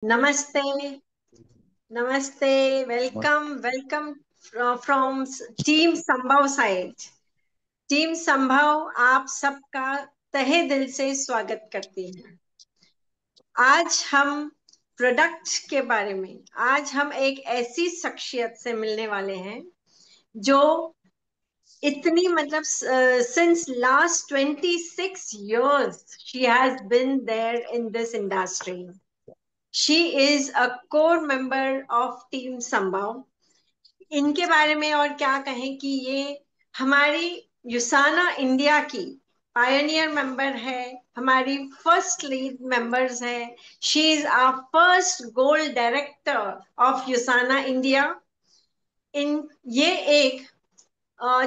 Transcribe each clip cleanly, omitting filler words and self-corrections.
नमस्ते। नमस्ते। Welcome welcome from team संभव साइड। टीम संभव आप सबका तहे दिल से स्वागत करती है। आज हम प्रोडक्ट के बारे में, आज हम एक ऐसी शख्सियत से मिलने वाले हैं जो इतनी मतलब since last 26 years she has been there in this industry. She is a core member of team Sambhav. इनके बारे में और क्या कहें कि ये हमारी युसाना इंडिया की पायनियर मेंबर है, हमारी फर्स्ट लीड मेंबर्स है। She is our first gold director of USANA India. इन ये एक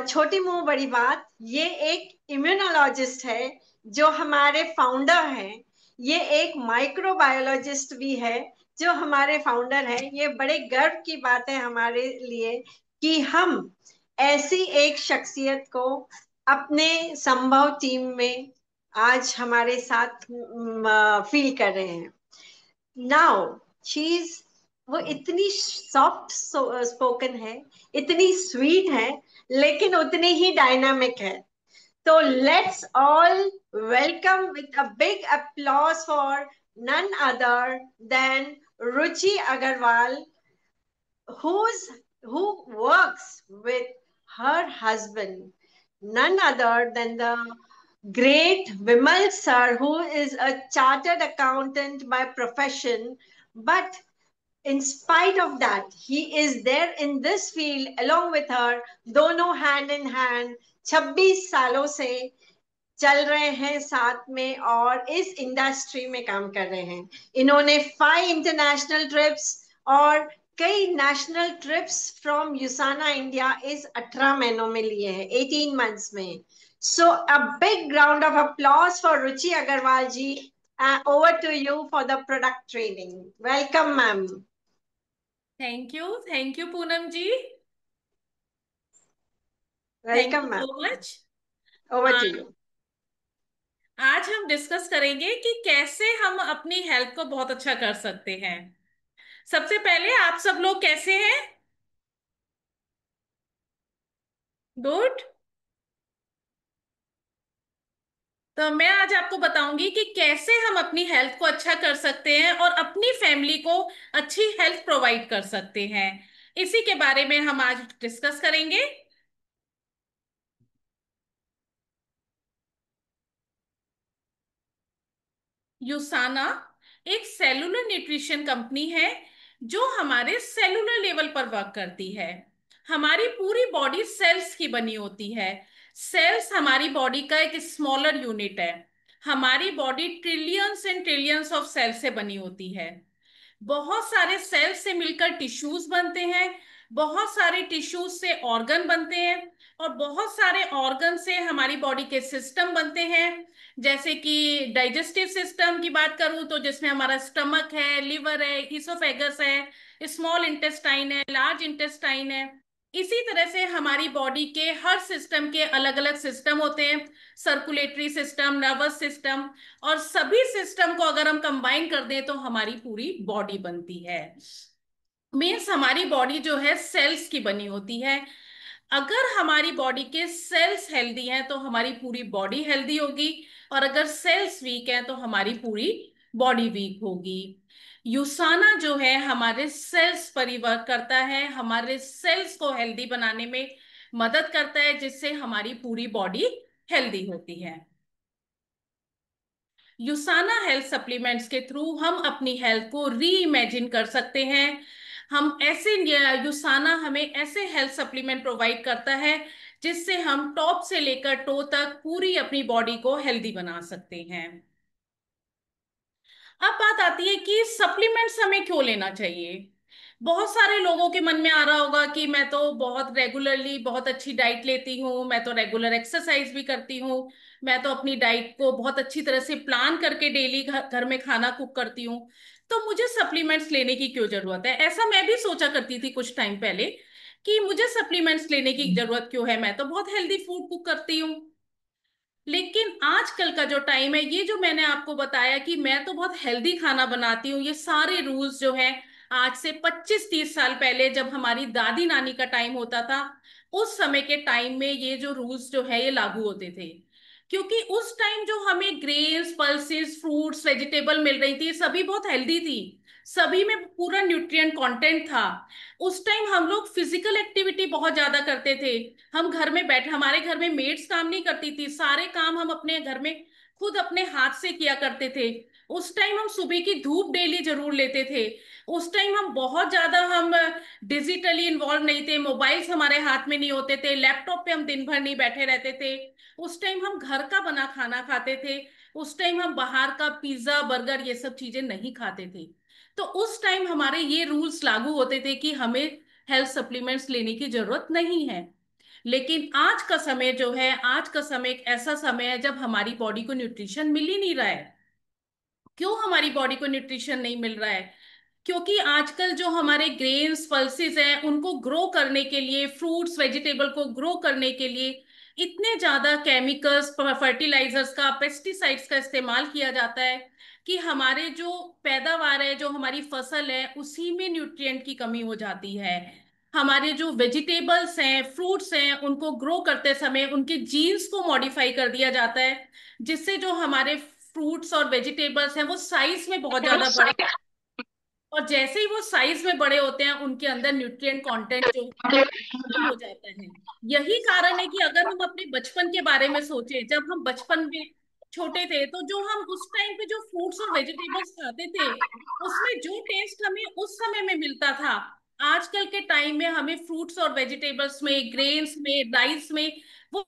छोटी मुंह बड़ी बात, ये एक इम्यूनोलॉजिस्ट है जो हमारे फाउंडर हैं। ये एक माइक्रोबायोलॉजिस्ट भी है जो हमारे फाउंडर है। ये बड़े गर्व की बात है हमारे लिए कि हम ऐसी एक शख्सियत को अपने संभव टीम में आज हमारे साथ फील कर रहे हैं। नाउ चीज, वो इतनी सॉफ्ट स्पोकन है, इतनी स्वीट है, लेकिन उतनी ही डायनामिक है। तो let's all welcome with a big applause for none other than Ruchi Agarwal, who's who works with her husband, none other than the great Vimal sir, who is a chartered accountant by profession. But in spite of that, he is there in this field along with her, दोनों hand in hand 26 सालों से चल रहे हैं साथ में और इस इंडस्ट्री में काम कर रहे हैं। इन्होंने 5 इंटरनेशनल ट्रिप्स और कई national trips from USANA India इस 18 महीनों में लिए हैं, 18 months में। So a big round of applause for Ruchi Agarwal ji. Over to you for the product training. Welcome ma'am. Thank you Poonam ji. Thank welcome you ma'am. So much. Over to you. आज हम discuss करेंगे कि कैसे हम अपनी हेल्थ को बहुत अच्छा कर सकते हैं। सबसे पहले आप सब लोग कैसे हैं? गुड। तो मैं आज आपको बताऊंगी कि कैसे हम अपनी हेल्थ को अच्छा कर सकते हैं और अपनी फैमिली को अच्छी हेल्थ प्रोवाइड कर सकते हैं। इसी के बारे में हम आज डिस्कस करेंगे। यूसाना एक सेलुलर न्यूट्रिशन कंपनी है जो हमारे सेलुलर लेवल पर वर्क करती है। हमारी पूरी बॉडी सेल्स की बनी होती है। सेल्स हमारी बॉडी का एक स्मॉलर यूनिट है। हमारी body trillions and trillions of cells से बनी होती है। बहुत सारे सेल से मिलकर टिश्यूज बनते हैं। बहुत सारे टिश्यूज से ऑर्गन बनते हैं। और बहुत सारे ऑर्गन से हमारी बॉडी के सिस्टम बनते हैं। जैसे कि डाइजेस्टिव सिस्टम की बात करूं तो जिसमें हमारा स्टमक है, लिवर है, इसोफेगस है, स्मॉल इंटेस्टाइन है, लार्ज इंटेस्टाइन है। इसी तरह से हमारी बॉडी के हर सिस्टम के अलग अलग सिस्टम होते हैं। सर्कुलेटरी सिस्टम, नर्वस सिस्टम, और सभी सिस्टम को अगर हम कंबाइन कर दें तो हमारी पूरी बॉडी बनती है। मीन्स हमारी बॉडी जो है सेल्स की बनी होती है। अगर हमारी बॉडी के सेल्स हेल्दी हैं तो हमारी पूरी बॉडी हेल्दी होगी। और अगर सेल्स वीक हैं तो हमारी पूरी बॉडी वीक होगी। यूसाना जो है हमारे सेल्स पर ही वर्क करता है, हमारे सेल्स को हेल्दी बनाने में मदद करता है, जिससे हमारी पूरी बॉडी हेल्दी होती है। यूसाना हेल्थ सप्लीमेंट्स के थ्रू हम अपनी हेल्थ को री इमेजिन कर सकते हैं। हम ऐसे यूसाना हमें ऐसे हेल्थ सप्लीमेंट प्रोवाइड करता है जिससे हम टॉप से लेकर टो तक पूरी अपनी बॉडी को हेल्दी बना सकते हैं। अब बात आती है कि सप्लीमेंट्स हमें क्यों लेना चाहिए। बहुत सारे लोगों के मन में आ रहा होगा कि मैं तो बहुत रेगुलरली बहुत अच्छी डाइट लेती हूँ, मैं तो रेगुलर एक्सरसाइज भी करती हूँ, मैं तो अपनी डाइट को बहुत अच्छी तरह से प्लान करके डेली घर में खाना कुक करती हूँ, तो मुझे सप्लीमेंट्स लेने की क्यों जरूरत है। ऐसा मैं भी सोचा करती थी कुछ टाइम पहले कि मुझे सप्लीमेंट्स लेने की जरूरत क्यों है, मैं तो बहुत हेल्दी फूड कुक करती हूँ। लेकिन आजकल का जो टाइम है, ये जो मैंने आपको बताया कि मैं तो बहुत हेल्दी खाना बनाती हूँ, ये सारे रूल्स जो हैं आज से 25-30 साल पहले जब हमारी दादी नानी का टाइम होता था, उस समय के टाइम में ये जो रूल्स जो है ये लागू होते थे। क्योंकि उस टाइम जो हमें ग्रेन्स, पल्सेस, फ्रूट्स, वेजिटेबल मिल रही थी, सभी बहुत हेल्दी थी, सभी में पूरा न्यूट्रिएंट कंटेंट था। उस टाइम हम लोग फिजिकल एक्टिविटी बहुत ज्यादा करते थे। हम घर में बैठे, हमारे घर में मेड्स काम नहीं करती थी, सारे काम हम अपने घर में खुद अपने हाथ से किया करते थे। उस टाइम हम सुबह की धूप डेली जरूर लेते थे। उस टाइम हम बहुत ज्यादा हम डिजिटली इन्वॉल्व नहीं थे, मोबाइल्स हमारे हाथ में नहीं होते थे, लैपटॉप पे हम दिन भर नहीं बैठे रहते थे। उस टाइम हम घर का बना खाना खाते थे। उस टाइम हम बाहर का पिज्जा, बर्गर, ये सब चीजें नहीं खाते थे। तो उस टाइम हमारे ये रूल्स लागू होते थे कि हमें हेल्थ सप्लीमेंट्स लेने की जरूरत नहीं है। लेकिन आज का समय जो है, आज का समय एक ऐसा समय है जब हमारी बॉडी को न्यूट्रिशन मिल ही नहीं रहा है। क्यों हमारी बॉडी को न्यूट्रिशन नहीं मिल रहा है? क्योंकि आजकल जो हमारे ग्रेन्स, पल्सेस हैं, उनको ग्रो करने के लिए, फ्रूट्स, वेजिटेबल को ग्रो करने के लिए इतने ज्यादा केमिकल्स, फर्टिलाइजर्स का, पेस्टिसाइड्स का इस्तेमाल किया जाता है कि हमारे जो पैदावार है, जो हमारी फसल है, उसी में न्यूट्रिएंट की कमी हो जाती है। हमारे जो वेजिटेबल्स हैं, फ्रूट्स हैं, उनको ग्रो करते समय उनके जीन्स को मॉडिफाई कर दिया जाता है, जिससे जो हमारे फ्रूट्स और वेजिटेबल्स हैं वो साइज में बहुत ज्यादा बड़े, और जैसे ही वो साइज में बड़े होते हैं उनके अंदर न्यूट्रिएंट कंटेंट जो कम हो जाता है। यही कारण है कि अगर हम अपने बचपन के बारे में सोचें, जब हम बचपन में छोटे थे, तो जो हम उस टाइम पे जो फ्रूट्स और वेजिटेबल्स खाते थे, उसमें जो टेस्ट हमें उस समय में मिलता था, आजकल के टाइम में हमें फ्रूट्स और वेजिटेबल्स में, ग्रेन्स में, राइस में वो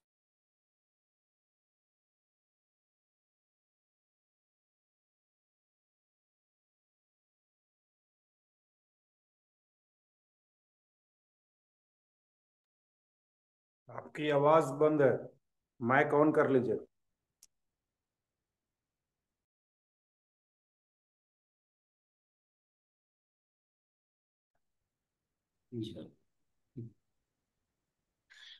आपकी आवाज बंद है। माइक ऑन कर लीजिए।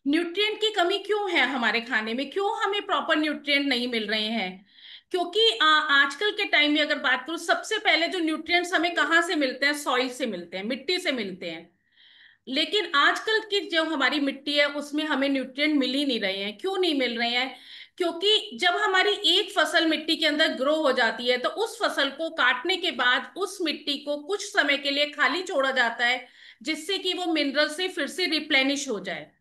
न्यूट्रिएंट की कमी क्यों है हमारे खाने में, क्यों हमें प्रॉपर न्यूट्रिएंट नहीं मिल रहे हैं? क्योंकि आजकल के टाइम में अगर बात करूं, सबसे पहले जो न्यूट्रिएंट्स हमें कहाँ से मिलते हैं? सॉइल से मिलते हैं, मिट्टी से मिलते हैं। लेकिन आजकल की जो हमारी मिट्टी है उसमें हमें न्यूट्रिएंट मिल ही नहीं रहे हैं। क्यों नहीं मिल रहे हैं? क्योंकि जब हमारी एक फसल मिट्टी के अंदर ग्रो हो जाती है, तो उस फसल को काटने के बाद उस मिट्टी को कुछ समय के लिए खाली छोड़ा जाता है, जिससे कि वो मिनरल से फिर से रिप्लेनिश हो जाए।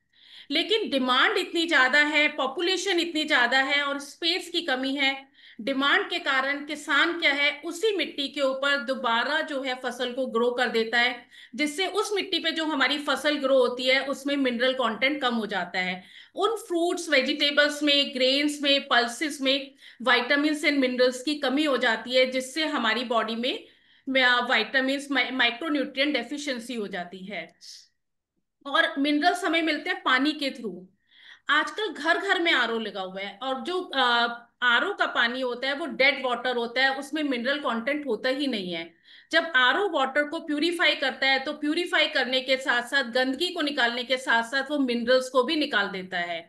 लेकिन डिमांड इतनी ज्यादा है, पॉपुलेशन इतनी ज्यादा है और स्पेस की कमी है। डिमांड के कारण किसान क्या है, उसी मिट्टी के ऊपर दोबारा जो है फसल को ग्रो कर देता है, जिससे उस मिट्टी पे जो हमारी फसल ग्रो होती है उसमें मिनरल कंटेंट कम हो जाता है। उन फ्रूट्स, वेजिटेबल्स में, ग्रेन्स में, पल्सेस में विटामिन एंड मिनरल्स की कमी हो जाती है, जिससे हमारी बॉडी में विटामिन, माइक्रोन्यूट्रिएंट डेफिशिएंसी हो जाती है। और मिनरल्स हमें मिलते हैं पानी के थ्रू। आजकल घर घर में आरओ लगा हुआ है, और जो आरओ का पानी होता है वो डेड वाटर होता है, उसमें मिनरल कंटेंट होता ही नहीं है। जब आरओ वाटर को प्यूरिफाई करता है, तो प्यूरिफाई करने के साथ साथ, गंदगी को निकालने के साथ साथ, वो मिनरल्स को भी निकाल देता है।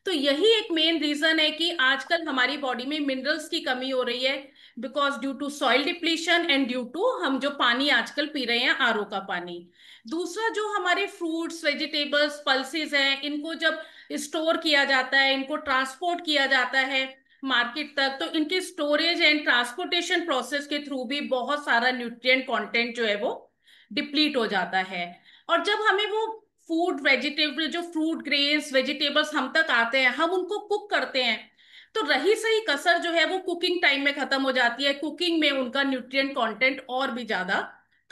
तो यही एक मेन रीजन है कि आजकल हमारी बॉडी में मिनरल्स की कमी हो रही है, because due to soil depletion and due to हम जो पानी आजकल पी रहे हैं, आरओ का पानी। दूसरा, जो हमारे फ्रूट्स, वेजिटेबल्स, पल्सेस हैं, इनको जब स्टोर किया जाता है, इनको ट्रांसपोर्ट किया जाता है मार्केट तक, तो इनके स्टोरेज एंड ट्रांसपोर्टेशन प्रोसेस के थ्रू भी बहुत सारा न्यूट्रिएंट कंटेंट जो है वो डिप्लीट हो जाता है। और जब हमें वो फूड, वेजिटेबल, जो फ्रूट, ग्रेन्स, वेजिटेबल्स हम तक आते हैं, हम उनको कुक करते हैं, तो रही सही कसर जो है वो कुकिंग टाइम में खत्म हो जाती है। कुकिंग में उनका न्यूट्रिएंट कंटेंट और भी ज्यादा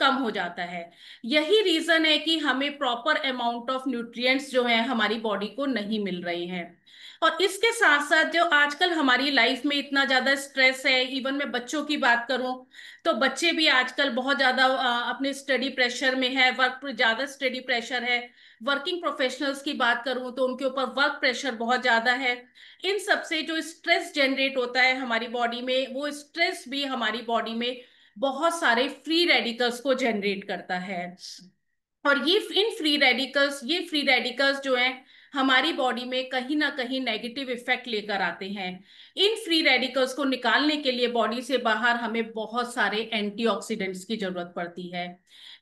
कम हो जाता है। यही रीजन है कि हमें प्रॉपर अमाउंट ऑफ न्यूट्रिएंट्स जो है हमारी बॉडी को नहीं मिल रहे हैं। और इसके साथ साथ जो आजकल हमारी लाइफ में इतना ज्यादा स्ट्रेस है, इवन मैं बच्चों की बात करूं, तो बच्चे भी आजकल बहुत ज्यादा अपने स्टडी प्रेशर में है, वर्क पर ज्यादा स्टडी प्रेशर है। वर्किंग प्रोफेशनल्स की बात करूं तो उनके ऊपर वर्क प्रेशर बहुत ज्यादा है। इन सब से जो स्ट्रेस जनरेट होता है हमारी बॉडी में, वो स्ट्रेस भी हमारी बॉडी में बहुत सारे फ्री रेडिकल्स को जनरेट करता है। और ये फ्री रेडिकल्स जो हैं हमारी बॉडी में कहीं ना कहीं नेगेटिव इफेक्ट लेकर आते हैं। इन फ्री रेडिकल्स को निकालने के लिए बॉडी से बाहर हमें बहुत सारे एंटीऑक्सीडेंट्स की जरूरत पड़ती है।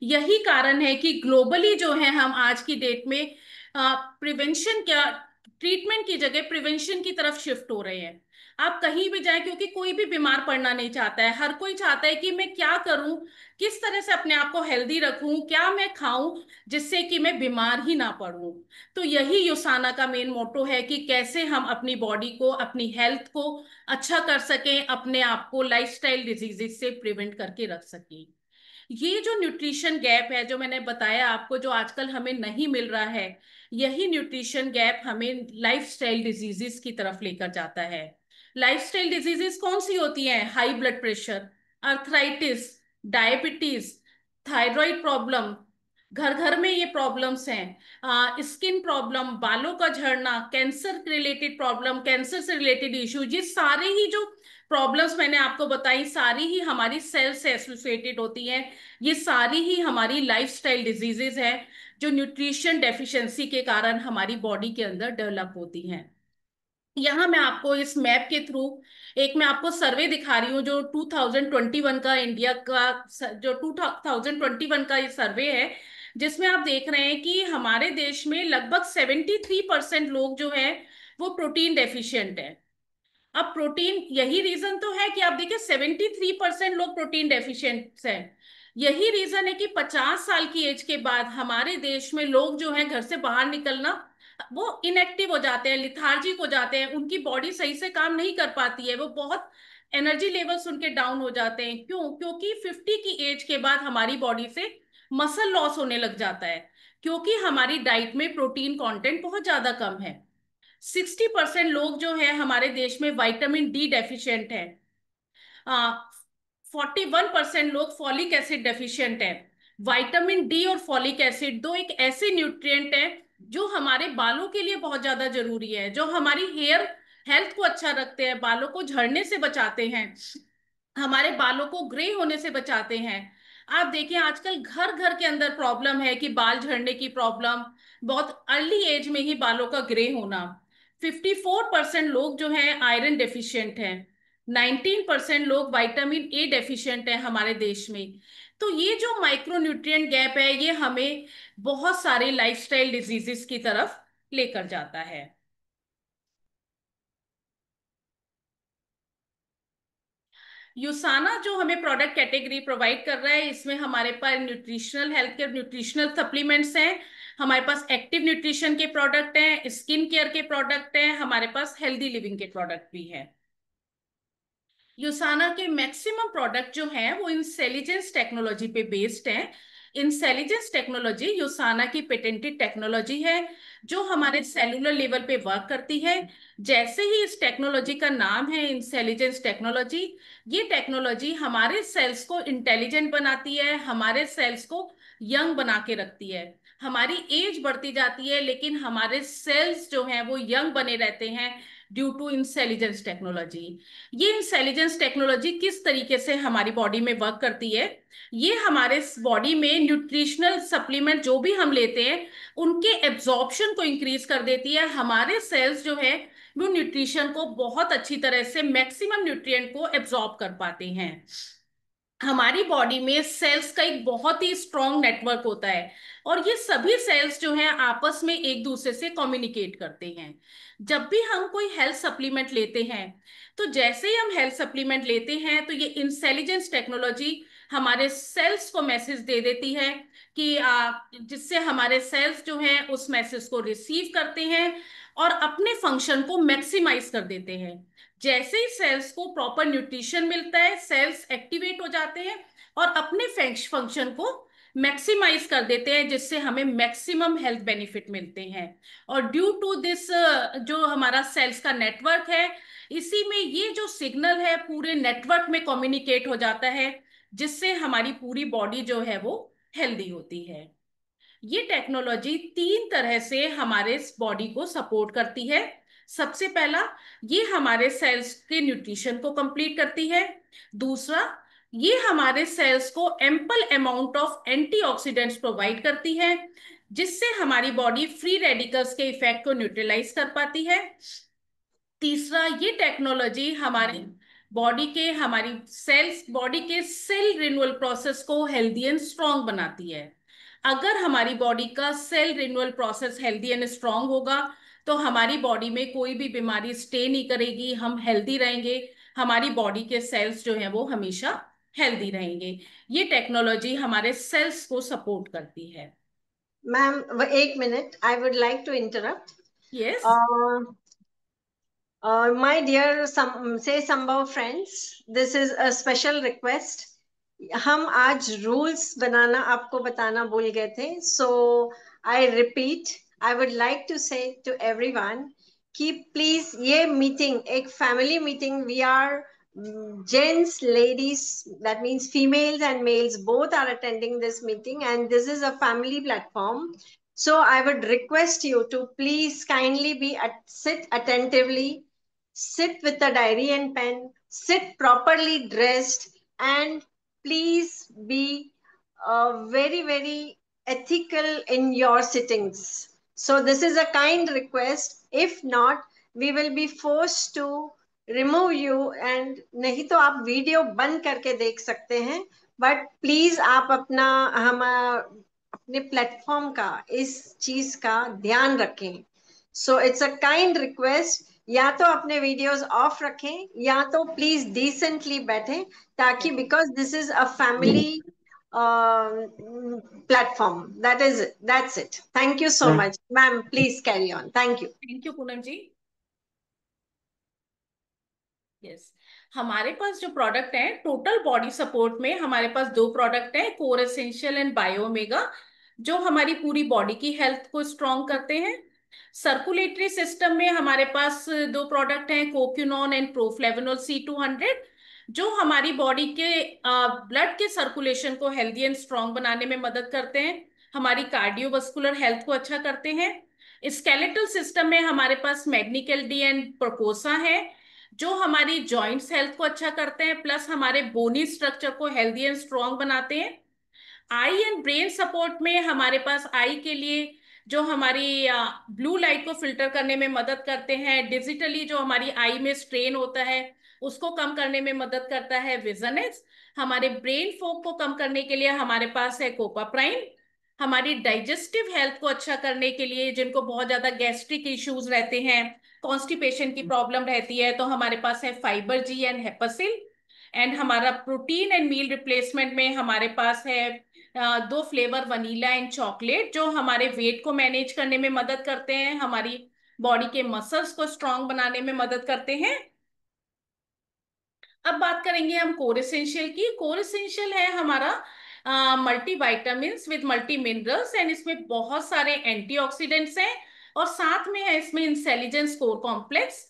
यही कारण है कि ग्लोबली जो है हम आज की डेट में प्रिवेंशन क्या ट्रीटमेंट की जगह प्रिवेंशन की तरफ शिफ्ट हो रहे हैं। आप कहीं भी जाएं, क्योंकि कोई भी बीमार पड़ना नहीं चाहता है, हर कोई चाहता है कि मैं क्या करूं, किस तरह से अपने आप को हेल्दी रखूं, क्या मैं खाऊं जिससे कि मैं बीमार ही ना पड़ूं। तो यही यूसाना का मेन मोटो है कि कैसे हम अपनी बॉडी को, अपनी हेल्थ को अच्छा कर सकें, अपने आप को लाइफस्टाइल डिजीजेस से प्रिवेंट करके रख सकें। ये जो न्यूट्रिशन गैप है जो मैंने बताया आपको, जो आजकल हमें नहीं मिल रहा है, यही न्यूट्रिशन गैप हमें लाइफस्टाइल डिजीजेस की तरफ लेकर जाता है। लाइफस्टाइल डिजीजेस कौन सी होती हैं? High blood pressure, arthritis, diabetes, thyroid problem, घर घर में ये प्रॉब्लम्स हैं, स्किन प्रॉब्लम, बालों का झड़ना, कैंसर रिलेटेड प्रॉब्लम, कैंसर से रिलेटेड इश्यू, ये सारे ही जो प्रॉब्लम्स मैंने आपको बताई सारी ही हमारी सेल से एसोसिएटेड होती हैं। ये सारी ही हमारी लाइफस्टाइल डिजीजेज हैं जो न्यूट्रिशन डेफिशिएंसी के कारण हमारी बॉडी के अंदर डेवलप होती हैं। यहाँ मैं आपको इस मैप के थ्रू एक मैं आपको सर्वे दिखा रही हूँ जो 2021 का इंडिया का जो 2021 का ये सर्वे है, जिसमें आप देख रहे हैं कि हमारे देश में लगभग 73% लोग जो है वो प्रोटीन डेफिशिएंट है। अब प्रोटीन, यही रीजन तो है कि आप देखिए 73% लोग प्रोटीन डेफिशिएंट हैं। यही रीजन है कि 50 साल की एज के बाद हमारे देश में लोग जो हैं घर से बाहर निकलना वो इनएक्टिव हो जाते हैं, लिथार्जिक हो जाते हैं, उनकी बॉडी सही से काम नहीं कर पाती है, वो बहुत एनर्जी लेवल्स उनके डाउन हो जाते हैं। क्यों? क्योंकि 50 की एज के बाद हमारी बॉडी से मसल लॉस होने लग जाता है, क्योंकि हमारी डाइट में प्रोटीन कंटेंट बहुत ज्यादा कम है। 60% लोग जो है हमारे देश में विटामिन डी डेफिशिएंट है। 41% लोग फॉलिक एसिड डेफिशिएंट है। विटामिन डी और फॉलिक एसिड दो एक ऐसे न्यूट्रिएंट है जो हमारे बालों के लिए बहुत ज्यादा जरूरी है, जो हमारी हेयर हेल्थ को अच्छा रखते हैं, बालों को झड़ने से बचाते हैं, हमारे बालों को ग्रे होने से बचाते हैं। आप देखिए आजकल घर घर के अंदर प्रॉब्लम है कि बाल झड़ने की प्रॉब्लम, बहुत अर्ली एज में ही बालों का ग्रे होना। 54% लोग जो हैं आयरन डेफिशिएंट हैं। 19% लोग विटामिन ए डेफिशिएंट है हमारे देश में। तो ये जो माइक्रोन्यूट्रिएंट गैप है ये हमें बहुत सारे लाइफस्टाइल डिजीजेस की तरफ लेकर जाता है। यूसाना जो हमें प्रोडक्ट कैटेगरी प्रोवाइड कर रहा है, इसमें हमारे पास nutritional health care nutritional supplements हैं, हमारे पास एक्टिव न्यूट्रिशन के प्रोडक्ट हैं, स्किन केयर के प्रोडक्ट हैं, हमारे पास हेल्दी लिविंग के प्रोडक्ट भी हैं। यूसाना के मैक्सिमम प्रोडक्ट जो हैं वो इंटेलिजेंस टेक्नोलॉजी पे बेस्ड हैं। इंटेलिजेंस टेक्नोलॉजी यूसाना की पेटेंटेड टेक्नोलॉजी है जो हमारे सेलुलर लेवल पे वर्क करती है। जैसे ही इस टेक्नोलॉजी का नाम है इंटेलिजेंस टेक्नोलॉजी, ये टेक्नोलॉजी हमारे सेल्स को इंटेलिजेंट बनाती है, हमारे सेल्स को यंग बना के रखती है। हमारी एज बढ़ती जाती है लेकिन हमारे सेल्स जो हैं वो यंग बने रहते हैं ड्यू टू इंटेलिजेंस टेक्नोलॉजी। ये इंटेलिजेंस टेक्नोलॉजी किस तरीके से हमारी बॉडी में वर्क करती है? ये हमारे बॉडी में न्यूट्रिशनल सप्लीमेंट जो भी हम लेते हैं उनके एब्जॉर्प्शन को इंक्रीज कर देती है। हमारे सेल्स जो है वो न्यूट्रिशन को बहुत अच्छी तरह से, मैक्सिमम न्यूट्रिएंट को एब्जॉर्ब कर पाते हैं। हमारी बॉडी में सेल्स का एक बहुत ही स्ट्रॉन्ग नेटवर्क होता है और ये सभी सेल्स जो हैं आपस में एक दूसरे से कम्युनिकेट करते हैं। जब भी हम कोई हेल्थ सप्लीमेंट लेते हैं, तो जैसे ही हम हेल्थ सप्लीमेंट लेते हैं तो ये इंटेलिजेंस टेक्नोलॉजी हमारे सेल्स को मैसेज दे देती है कि जिससे हमारे सेल्स जो हैं उस मैसेज को रिसीव करते हैं और अपने फंक्शन को मैक्सिमाइज कर देते हैं। जैसे ही सेल्स को प्रॉपर न्यूट्रिशन मिलता है, सेल्स एक्टिवेट हो जाते हैं और अपने फंक्शन को मैक्सिमाइज कर देते हैं, जिससे हमें मैक्सिमम हेल्थ बेनिफिट मिलते हैं। और ड्यू टू दिस जो हमारा सेल्स का नेटवर्क है, इसी में ये जो सिग्नल है पूरे नेटवर्क में कम्युनिकेट हो जाता है, जिससे हमारी पूरी बॉडी जो है वो हेल्दी होती है। ये टेक्नोलॉजी 3 तरह से हमारे बॉडी को सपोर्ट करती है। सबसे पहला, ये हमारे सेल्स के न्यूट्रिशन को कंप्लीट करती है। दूसरा, ये हमारे सेल्स को ample amount of antioxidants provide करती है, जिससे हमारी बॉडी फ्री रेडिकल्स के इफेक्ट को न्यूट्रलाइज कर पाती है। तीसरा, ये टेक्नोलॉजी हमारी सेल्स बॉडी के सेल रिन्यूअल प्रोसेस को हेल्दी एंड स्ट्रांग बनाती है। अगर हमारी बॉडी का cell renewal process healthy and strong होगा तो हमारी बॉडी में कोई भी बीमारी स्टे नहीं करेगी, हम हेल्दी रहेंगे, हमारी बॉडी के सेल्स जो हैं वो हमेशा हेल्दी रहेंगे। ये टेक्नोलॉजी हमारे सेल्स को सपोर्ट करती है। मैम, एक minute, I would like to interrupt. Yes. My dear say Sambhav friends, this is a special request. हम आज rules बनाना आपको बताना भूल गए थे, so I repeat, I would like to say to everyone कि please ये meeting एक family meeting, we are gents, ladies, that means females and males both are attending this meeting, and this is a family platform. So I would request you to please kindly sit attentively, sit with a diary and pen, sit properly dressed, and please be very, very ethical in your sittings. So, this is a kind request. If not, we will be forced to remove you, and नहीं तो आप video बंद करके देख सकते हैं, but please आप अपना हम अपने प्लेटफॉर्म का इस चीज का ध्यान रखें। So it's a kind request, या तो अपने वीडियोस ऑफ रखें या तो प्लीज डिसेंटली बैठें, ताकि because this is a family platform. That's it. Thank you so much, ma'am. Please carry on. Thank you. Thank you Poonam ji. Yes, हमारे पास जो प्रोडक्ट है टोटल बॉडी सपोर्ट में, हमारे पास दो प्रोडक्ट हैं, कोर एसेंशियल एंड बायोमेगा, जो हमारी पूरी बॉडी की हेल्थ को स्ट्रॉन्ग करते हैं। सर्कुलेटरी सिस्टम में हमारे पास दो प्रोडक्ट हैं, कोक्यूनॉन एंड प्रोफ्लेविनोल C200, जो हमारी बॉडी के ब्लड के सर्कुलेशन को हेल्दी एंड स्ट्रॉन्ग बनाने में मदद करते हैं, हमारी कार्डियोवास्कुलर हेल्थ को अच्छा करते हैं। स्केलेटल सिस्टम में हमारे पास मैग्नीकल डी एंड प्रोपोसा है, जो हमारी जॉइंट्स हेल्थ को अच्छा करते हैं, प्लस हमारे बोनी स्ट्रक्चर को हेल्दी एंड स्ट्रॉन्ग बनाते हैं। आई एंड ब्रेन सपोर्ट में हमारे पास आई के लिए जो हमारी ब्लू लाइट को फिल्टर करने में मदद करते हैं, डिजिटली जो हमारी आई में स्ट्रेन होता है उसको कम करने में मदद करता है विजनेस। हमारे ब्रेन फोक को कम करने के लिए हमारे पास है कोपाप्राइन। हमारी डाइजेस्टिव हेल्थ को अच्छा करने के लिए, जिनको बहुत ज्यादा गैस्ट्रिक इश्यूज रहते हैं, कॉन्स्टिपेशन की प्रॉब्लम रहती है, तो हमारे पास है फाइबर जी एंड हेपासिल। एंड हमारा प्रोटीन एंड मील रिप्लेसमेंट में हमारे पास है दो फ्लेवर, वनीला एंड चॉकलेट, जो हमारे वेट को मैनेज करने में मदद करते हैं, हमारी बॉडी के मसल्स को स्ट्रांग बनाने में मदद करते हैं। अब बात करेंगे हम कोर एसेंशियल की। कोर एसेंशियल है हमारा multi vitamins with multi minerals, and इसमें बहुत सारे एंटीऑक्सीडेंट्स हैं, और साथ में है इसमें इंटेलिजेंस कोर कॉम्प्लेक्स।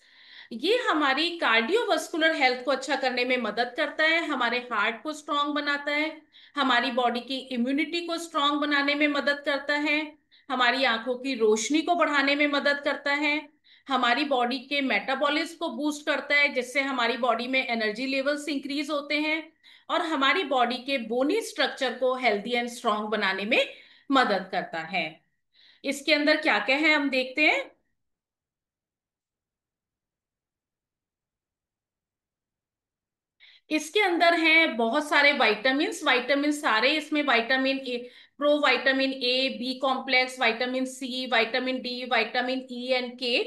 ये हमारी कार्डियोवास्कुलर हेल्थ को अच्छा करने में मदद करता है, हमारे हार्ट को स्ट्रांग बनाता है, हमारी बॉडी की इम्यूनिटी को स्ट्रांग बनाने में मदद करता है, हमारी आंखों की रोशनी को बढ़ाने में मदद करता है, हमारी बॉडी के मेटाबॉलिज्म को बूस्ट करता है, जिससे हमारी बॉडी में एनर्जी लेवल्स इंक्रीज होते हैं, और हमारी बॉडी के बोनी स्ट्रक्चर को हेल्दी एंड स्ट्रांग बनाने में मदद करता है। इसके अंदर क्या क्या है हम देखते हैं। इसके अंदर हैं बहुत सारे विटामिन्स। विटामिन सारे इसमें vitamin A, pro vitamin A, B complex, vitamin C, vitamin D, vitamin E and K.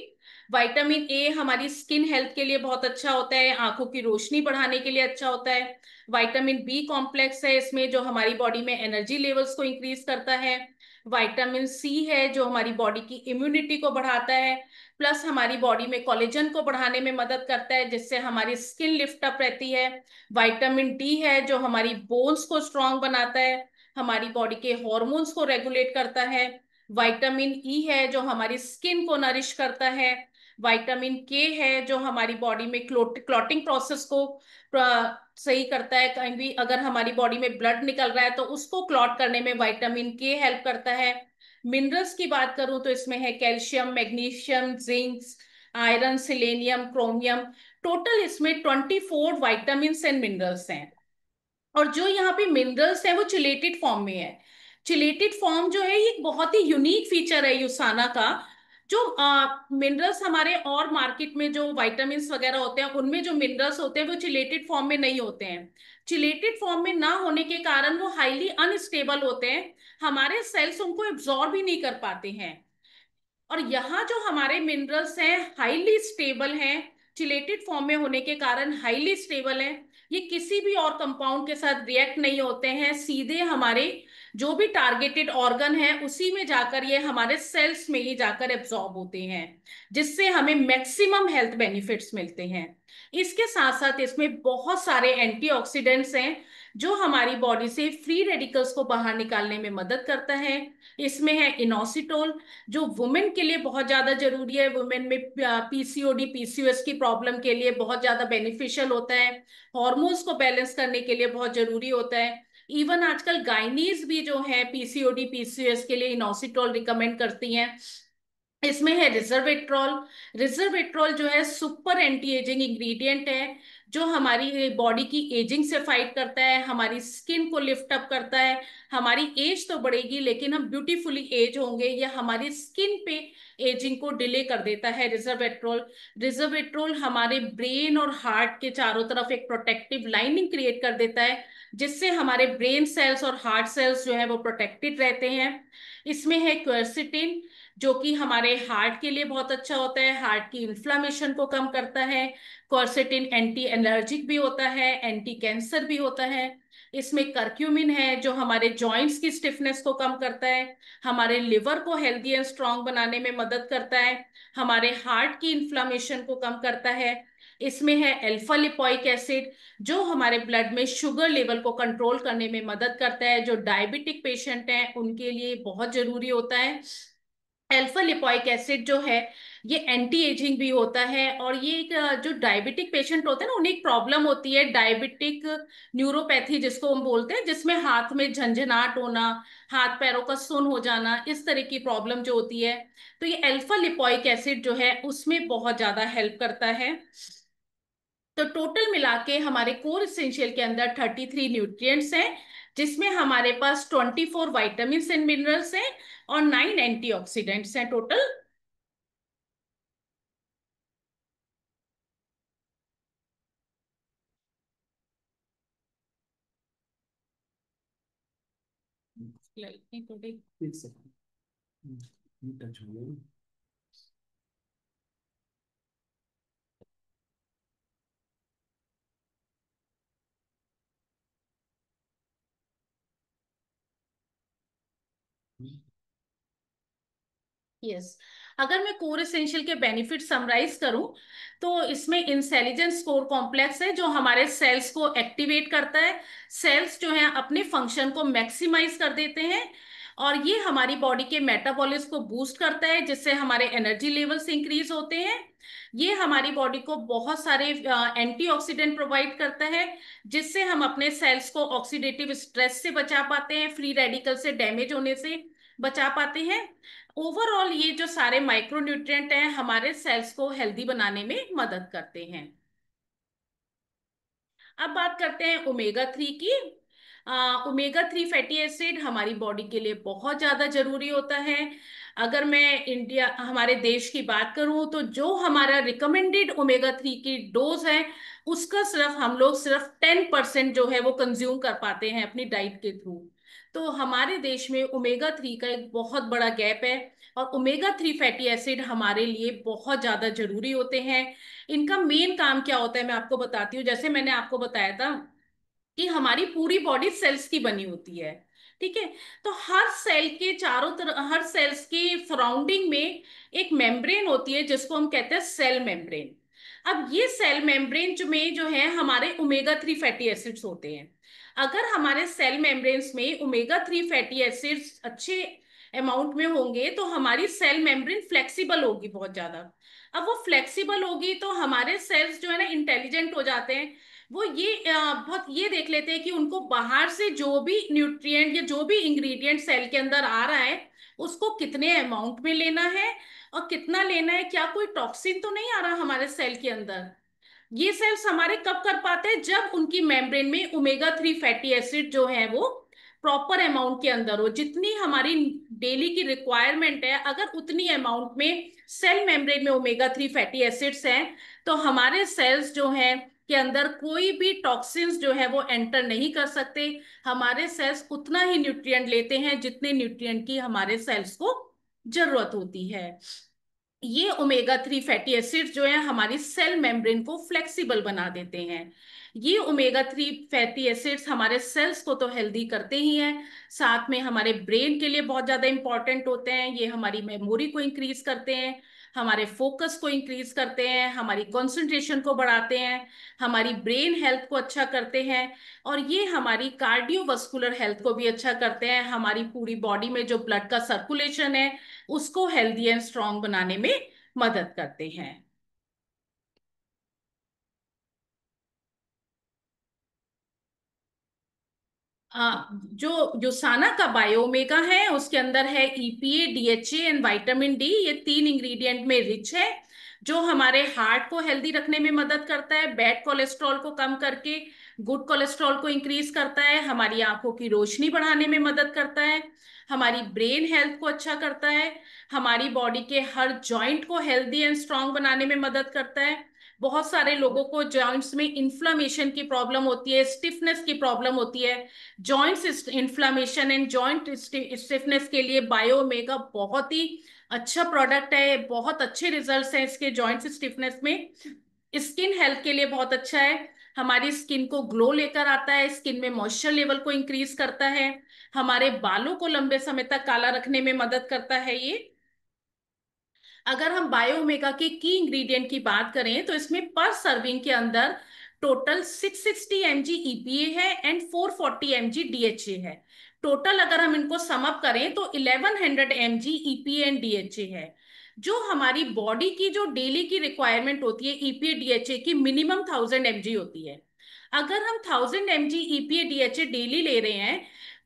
Vitamin A हमारी स्किन हेल्थ के लिए बहुत अच्छा होता है, आंखों की रोशनी बढ़ाने के लिए अच्छा होता है। विटामिन बी कॉम्प्लेक्स है इसमें, जो हमारी बॉडी में एनर्जी लेवल्स को इंक्रीज करता है। विटामिन सी है जो हमारी बॉडी की इम्यूनिटी को बढ़ाता है, प्लस हमारी बॉडी में कोलेजन को बढ़ाने में मदद करता है, जिससे हमारी स्किन लिफ्ट अप रहती है। विटामिन डी है जो हमारी बोन्स को स्ट्रांग बनाता है, हमारी बॉडी के हॉर्मोन्स को रेगुलेट करता है। विटामिन ई है जो हमारी स्किन को नरिश करता है। विटामिन के है जो हमारी बॉडी में क्लॉटिंग प्रोसेस को सही करता है, कहीं भी अगर हमारी बॉडी में ब्लड निकल रहा है तो उसको क्लॉट करने में विटामिन के हेल्प करता है। मिनरल्स की बात करूं तो इसमें है calcium, magnesium, zinc, iron, selenium, chromium. Total इसमें 24 विटामिन्स एंड मिनरल्स हैं, और जो यहाँ पे मिनरल्स हैं वो चिलेटेड फॉर्म में है। चिलेटेड फॉर्म जो है ये बहुत ही यूनिक फीचर है यूसाना का। जो मिनरल्स हमारे और मार्केट में जो विटामिन्स वगैरह होते हैं उनमें जो मिनरल्स होते हैं वो चिलेटेड फॉर्म में नहीं होते हैं। चिलेटेड फॉर्म में ना होने के कारण वो हाईली अनस्टेबल होते हैं, हमारे सेल्स उनको एब्जॉर्ब भी नहीं कर पाते हैं। और यहाँ जो हमारे मिनरल्स हैं हाईली स्टेबल हैं, चिलेटेड फॉर्म में होने के कारण हाईली स्टेबल हैं। ये किसी भी और कंपाउंड के साथ रिएक्ट नहीं होते हैं, सीधे हमारे जो भी टारगेटेड ऑर्गन है उसी में जाकर ये हमारे सेल्स में ही जाकर एब्जॉर्ब होते हैं, जिससे हमें मैक्सिमम हेल्थ बेनिफिट्स मिलते हैं। इसके साथ साथ इसमें बहुत सारे एंटीऑक्सीडेंट्स हैं जो हमारी बॉडी से फ्री रेडिकल्स को बाहर निकालने में मदद करता है। इसमें है इनोसिटोल, जो वुमेन के लिए बहुत ज्यादा जरूरी है। वुमेन में पीसीओडी पीसीओएस की प्रॉब्लम के लिए बहुत ज्यादा बेनिफिशियल होता है, हॉर्मोन्स को बैलेंस करने के लिए बहुत जरूरी होता है। इवन आजकल गाइनीज भी जो है पीसीओडी पीसीओएस के लिए इनोसिटोल रिकमेंड करती हैं। इसमें है रिजर्वेट्रॉल। रिजर्वेट्रॉल जो है सुपर एंटी एजिंग इंग्रेडिएंट है, जो हमारी बॉडी की एजिंग से फाइट करता है, हमारी स्किन को लिफ्ट अप करता है। हमारी एज तो बढ़ेगी लेकिन हम ब्यूटीफुली एज होंगे, या हमारी स्किन पे एजिंग को डिले कर देता है रिजर्वेट्रॉल। रिजर्वेट्रॉल हमारे ब्रेन और हार्ट के चारों तरफ एक प्रोटेक्टिव लाइनिंग क्रिएट कर देता है, जिससे हमारे ब्रेन सेल्स और हार्ट सेल्स जो है वो प्रोटेक्टेड रहते हैं। इसमें है क्वेरसिटिन, जो कि हमारे हार्ट के लिए बहुत अच्छा होता है, हार्ट की इन्फ्लामेशन को कम करता है। क्वर्सेटिन एंटी एलर्जिक भी होता है, एंटी कैंसर भी होता है। इसमें करक्यूमिन है जो हमारे जॉइंट्स की स्टिफनेस को कम करता है, हमारे लिवर को हेल्दी एंड स्ट्रांग बनाने में मदद करता है, हमारे हार्ट की इन्फ्लामेशन को कम करता है। इसमें है अल्फा लिपोइक एसिड, जो हमारे ब्लड में शुगर लेवल को कंट्रोल करने में मदद करता है। जो डायबिटिक पेशेंट हैं उनके लिए बहुत जरूरी होता है। अल्फा लिपोइक एसिड जो है ये एंटी एजिंग भी होता है। और ये एक जो डायबिटिक पेशेंट होते हैं ना उन्हें एक प्रॉब्लम होती है डायबिटिक न्यूरोपैथी जिसको हम बोलते हैं, जिसमें हाथ में झंझनाट होना, हाथ पैरों का सुन हो जाना, इस तरह की प्रॉब्लम जो होती है, तो ये अल्फा लिपोइक एसिड जो है उसमें बहुत ज्यादा हेल्प करता है। तो टोटल मिला के हमारे कोर इसेंशियल के अंदर 33 न्यूट्रिएंट्स हैं, जिसमें हमारे पास 24 वाइटामिन एंड मिनरल्स हैं और 9 एंटीऑक्सीडेंट्स हैं टोटल। एक सेकंड, टच हो गया। यस, अगर मैं कोर एसेंशियल के बेनिफिट समराइज करूं तो इसमें इंटेलिजेंस कोर कॉम्प्लेक्स है जो हमारे सेल्स को एक्टिवेट करता है। सेल्स जो है अपने फंक्शन को मैक्सिमाइज कर देते हैं, और ये हमारी बॉडी के मेटाबॉलिज्म को बूस्ट करता है, जिससे हमारे एनर्जी लेवल्स इंक्रीज होते हैं। ये हमारी बॉडी को बहुत सारे एंटीऑक्सीडेंट प्रोवाइड करता है, जिससे हम अपने सेल्स को ऑक्सीडेटिव स्ट्रेस से बचा पाते हैं, फ्री रेडिकल से डैमेज होने से बचा पाते हैं। ओवरऑल ये जो सारे माइक्रोन्यूट्रिएंट हैं हमारे सेल्स को हेल्दी बनाने में मदद करते हैं। अब बात करते हैं ओमेगा 3 की। ओमेगा 3 फैटी एसिड हमारी बॉडी के लिए बहुत ज्यादा जरूरी होता है। अगर मैं इंडिया हमारे देश की बात करूं तो जो हमारा रिकमेंडेड ओमेगा 3 की डोज है उसका सिर्फ हम लोग सिर्फ 10% जो है वो कंज्यूम कर पाते हैं अपनी डाइट के थ्रू। तो हमारे देश में ओमेगा 3 का एक बहुत बड़ा गैप है, और ओमेगा 3 फैटी एसिड हमारे लिए बहुत ज्यादा जरूरी होते हैं। इनका मेन काम क्या होता है मैं आपको बताती हूँ। जैसे मैंने आपको बताया था कि हमारी पूरी बॉडी सेल्स की बनी होती है, ठीक है। तो हर सेल के चारों तरफ, हर सेल्स के सराउंडिंग में एक मेम्ब्रेन होती है जिसको हम कहते हैं सेल मेम्ब्रेन। अब ये सेल मेम्ब्रेन जो है हमारे ओमेगा 3 फैटी एसिड्स होते हैं। अगर हमारे सेल मेम्ब्रेन्स में ओमेगा 3 फैटी एसिड्स अच्छे अमाउंट में होंगे तो हमारी सेल मेम्ब्रेन फ्लेक्सिबल होगी बहुत ज्यादा। अब वो फ्लेक्सिबल होगी तो हमारे सेल्स जो है ना इंटेलिजेंट हो जाते हैं। वो ये बहुत ये देख लेते हैं कि उनको बाहर से जो भी न्यूट्रिएंट या जो भी इंग्रेडिएंट सेल के अंदर आ रहा है उसको कितने अमाउंट में लेना है और कितना लेना है, क्या कोई टॉक्सिन तो नहीं आ रहा हमारे सेल के अंदर। ये सेल्स हमारे कब कर पाते हैं, जब उनकी मेम्ब्रेन में ओमेगा 3 फैटी एसिड जो है वो प्रॉपर अमाउंट के अंदर हो, जितनी हमारी डेली की रिक्वायरमेंट है, अगर उतनी अमाउंट में सेल मेम्ब्रेन में ओमेगा 3 फैटी एसिड्स हैं, तो हमारे सेल्स जो हैं के अंदर कोई भी टॉक्सिन्स जो है वो एंटर नहीं कर सकते। हमारे सेल्स उतना ही न्यूट्रिएंट लेते हैं जितने न्यूट्रिएंट की हमारे सेल्स को जरूरत होती है। ये ओमेगा 3 फैटी एसिड्स जो है हमारी सेल मेम्ब्रेन को फ्लेक्सिबल बना देते हैं। ये ओमेगा 3 फैटी एसिड्स हमारे सेल्स को तो हेल्दी करते ही हैं, साथ में हमारे ब्रेन के लिए बहुत ज्यादा इंपॉर्टेंट होते हैं। ये हमारी मेमोरी को इंक्रीज करते हैं, हमारे फोकस को इंक्रीज करते हैं, हमारी कंसंट्रेशन को बढ़ाते हैं, हमारी ब्रेन हेल्थ को अच्छा करते हैं, और ये हमारी कार्डियोवास्कुलर हेल्थ को भी अच्छा करते हैं। हमारी पूरी बॉडी में जो ब्लड का सर्कुलेशन है उसको हेल्दी एंड स्ट्रांग बनाने में मदद करते हैं। जो जो साना का बायोमेगा है उसके अंदर है EPA, DHA and vitamin D. ये तीन इंग्रेडिएंट में रिच है, जो हमारे हार्ट को हेल्दी रखने में मदद करता है, बैड कोलेस्ट्रॉल को कम करके गुड कोलेस्ट्रॉल को इंक्रीज करता है, हमारी आंखों की रोशनी बढ़ाने में मदद करता है, हमारी ब्रेन हेल्थ को अच्छा करता है, हमारी बॉडी के हर जॉइंट को हेल्दी एंड स्ट्रांग बनाने में मदद करता है। बहुत सारे लोगों को जॉइंट्स में इन्फ्लामेशन की प्रॉब्लम होती है, स्टिफनेस की प्रॉब्लम होती है। Joints inflammation and joint stiffness के लिए बायोमेगा बहुत ही अच्छा प्रोडक्ट है, बहुत अच्छे रिजल्ट्स हैं इसके जॉइंट स्टिफनेस में। स्किन हेल्थ के लिए बहुत अच्छा है, हमारी स्किन को ग्लो लेकर आता है, स्किन में मॉइस्चर लेवल को इंक्रीज करता है, हमारे बालों को लंबे समय तक काला रखने में मदद करता है ये। अगर हम बायोमेगा के की इंग्रेडिएंट की बात करें तो इसमें पर सर्विंग के अंदर टोटल 660 mg ईपीए है एंड 440 mg डीएचए है। टोटल अगर हम इनको समअप करें तो 1100 mg ईपीए एंड डीएचए है। जो हमारी बॉडी की जो डेली की रिक्वायरमेंट होती है ईपीए डीएचए की, मिनिमम 1000 mg होती है। अगर हम 1000 mg ईपीए डीएचए डेली ले रहे हैं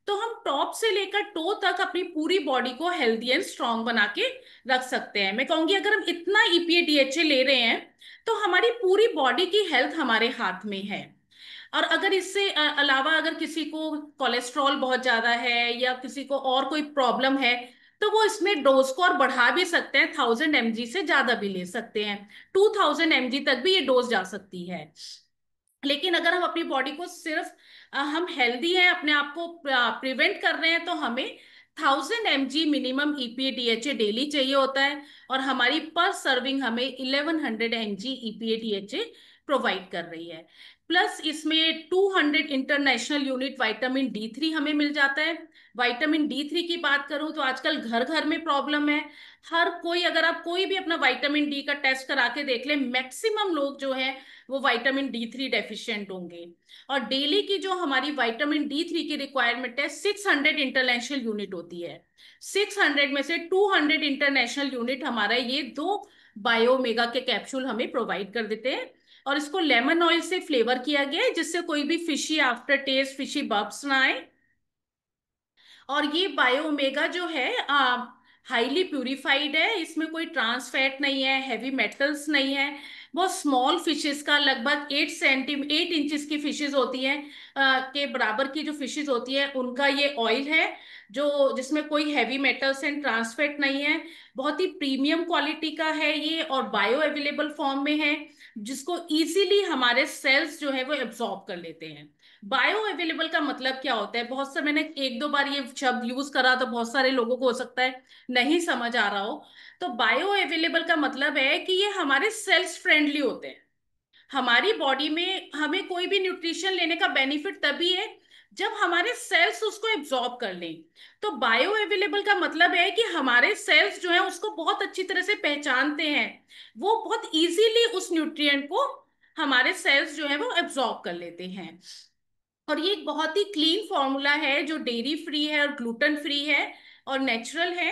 तो हम टॉप से लेकर टो तक अपनी पूरी बॉडी को हेल्दी एंड स्ट्रांग बना के रख सकते हैं। मैं कहूंगी अगर हम इतना ईपीए डीएचए ले रहे हैं तो हमारी पूरी बॉडी की हेल्थ हमारे हाथ में है। और अगर इससे अलावा अगर किसी को कोलेस्ट्रॉल बहुत ज्यादा है या किसी को और कोई प्रॉब्लम है तो वो इसमें डोज को और बढ़ा भी सकते हैं, 1000 mg से ज्यादा भी ले सकते हैं, 2000 mg तक भी ये डोज जा सकती है। लेकिन अगर हम अपनी बॉडी को सिर्फ हम हेल्दी हैं, अपने आप को प्रिवेंट कर रहे हैं, तो हमें 1000 mg minimum EPA DHA daily चाहिए होता है, और हमारी पर सर्विंग हमें 1100 mg ईपीए डीएचए प्रोवाइड कर रही है। प्लस इसमें 200 इंटरनेशनल यूनिट विटामिन डी 3 हमें मिल जाता है। विटामिन डी 3 की बात करूं तो आजकल घर घर में प्रॉब्लम है। हर कोई, अगर आप कोई भी अपना विटामिन डी का टेस्ट करा के देख ले, मैक्सिमम लोग जो है वो विटामिन डी 3 डेफिशिएंट होंगे। और डेली की जो हमारी विटामिन डी 3 की रिक्वायरमेंट है 600 इंटरनेशनल यूनिट होती है। 600 में से 200 इंटरनेशनल यूनिट हमारा ये दो बायोमेगा के कैप्सूल हमें प्रोवाइड कर देते हैं। और इसको लेमन ऑयल से फ्लेवर किया गया है जिससे कोई भी फिशी आफ्टर टेस्ट, फिशी बब्स ना आए। और ये बायोमेगा जो है हाईली प्यूरिफाइड है, इसमें कोई ट्रांस फैट नहीं है, हैवी मेटल्स नहीं है। बहुत स्मॉल फिशेस का, लगभग 8 इंचेस की फिशेस होती हैं के बराबर की जो फिशेस होती है उनका ये ऑयल है, जो जिसमें कोई heavy metals and trans fat नहीं है। बहुत ही प्रीमियम क्वालिटी का है ये, और बायो अवेलेबल फॉर्म में है, जिसको इजीली हमारे सेल्स जो है वो एब्जॉर्ब कर लेते हैं। बायो अवेलेबल का मतलब क्या होता है? बहुत से, मैंने एक दो बार ये शब्द यूज करा तो बहुत सारे लोगों को हो सकता है नहीं समझ आ रहा हो। तो बायो अवेलेबल का मतलब है कि ये हमारे सेल्स फ्रेंडली होते हैं। हमारी बॉडी में हमें कोई भी न्यूट्रिशन लेने का बेनिफिट तभी है जब हमारे सेल्स उसको एब्जॉर्ब कर लें। तो बायो अवेलेबल का मतलब है कि हमारे सेल्स जो है उसको बहुत अच्छी तरह से पहचानते हैं, वो बहुत इजीली उस न्यूट्रिएंट को हमारे सेल्स जो है वो एब्जॉर्ब कर लेते हैं। और ये एक बहुत ही क्लीन फॉर्मूला है जो डेयरी फ्री है और ग्लूटेन फ्री है और नेचुरल है।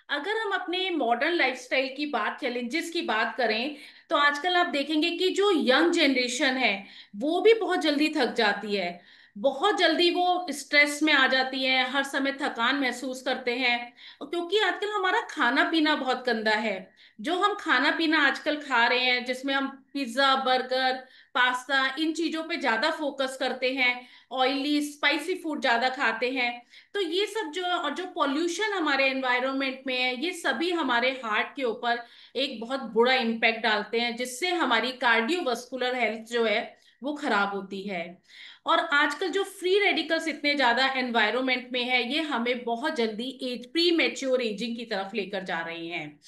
अगर हम अपने मॉडर्न लाइफस्टाइल की बात, चैलेंजेस की बात करें, तो आजकल आप देखेंगे कि जो यंग जनरेशन है वो भी बहुत जल्दी थक जाती है। बहुत जल्दी वो स्ट्रेस में आ जाती है, हर समय थकान महसूस करते हैं। और क्योंकि आजकल हमारा खाना पीना बहुत गंदा है, जो हम खाना पीना आजकल खा रहे हैं जिसमें हम पिज्जा, बर्गर, पास्ता, इन चीजों पे ज्यादा फोकस करते हैं, ऑयली स्पाइसी फूड ज्यादा खाते हैं। तो ये सब जो, और जो पॉल्यूशन हमारे एनवायरनमेंट में है, ये सभी हमारे हार्ट के ऊपर एक बहुत बुरा इम्पैक्ट डालते हैं, जिससे हमारी कार्डियोवास्कुलर हेल्थ जो है वो खराब होती है। और आजकल जो फ्री रेडिकल्स इतने ज्यादा एनवायरनमेंट में है, ये हमें बहुत जल्दी एज, प्री मैच्योर एजिंग की तरफ लेकर जा रहे हैं।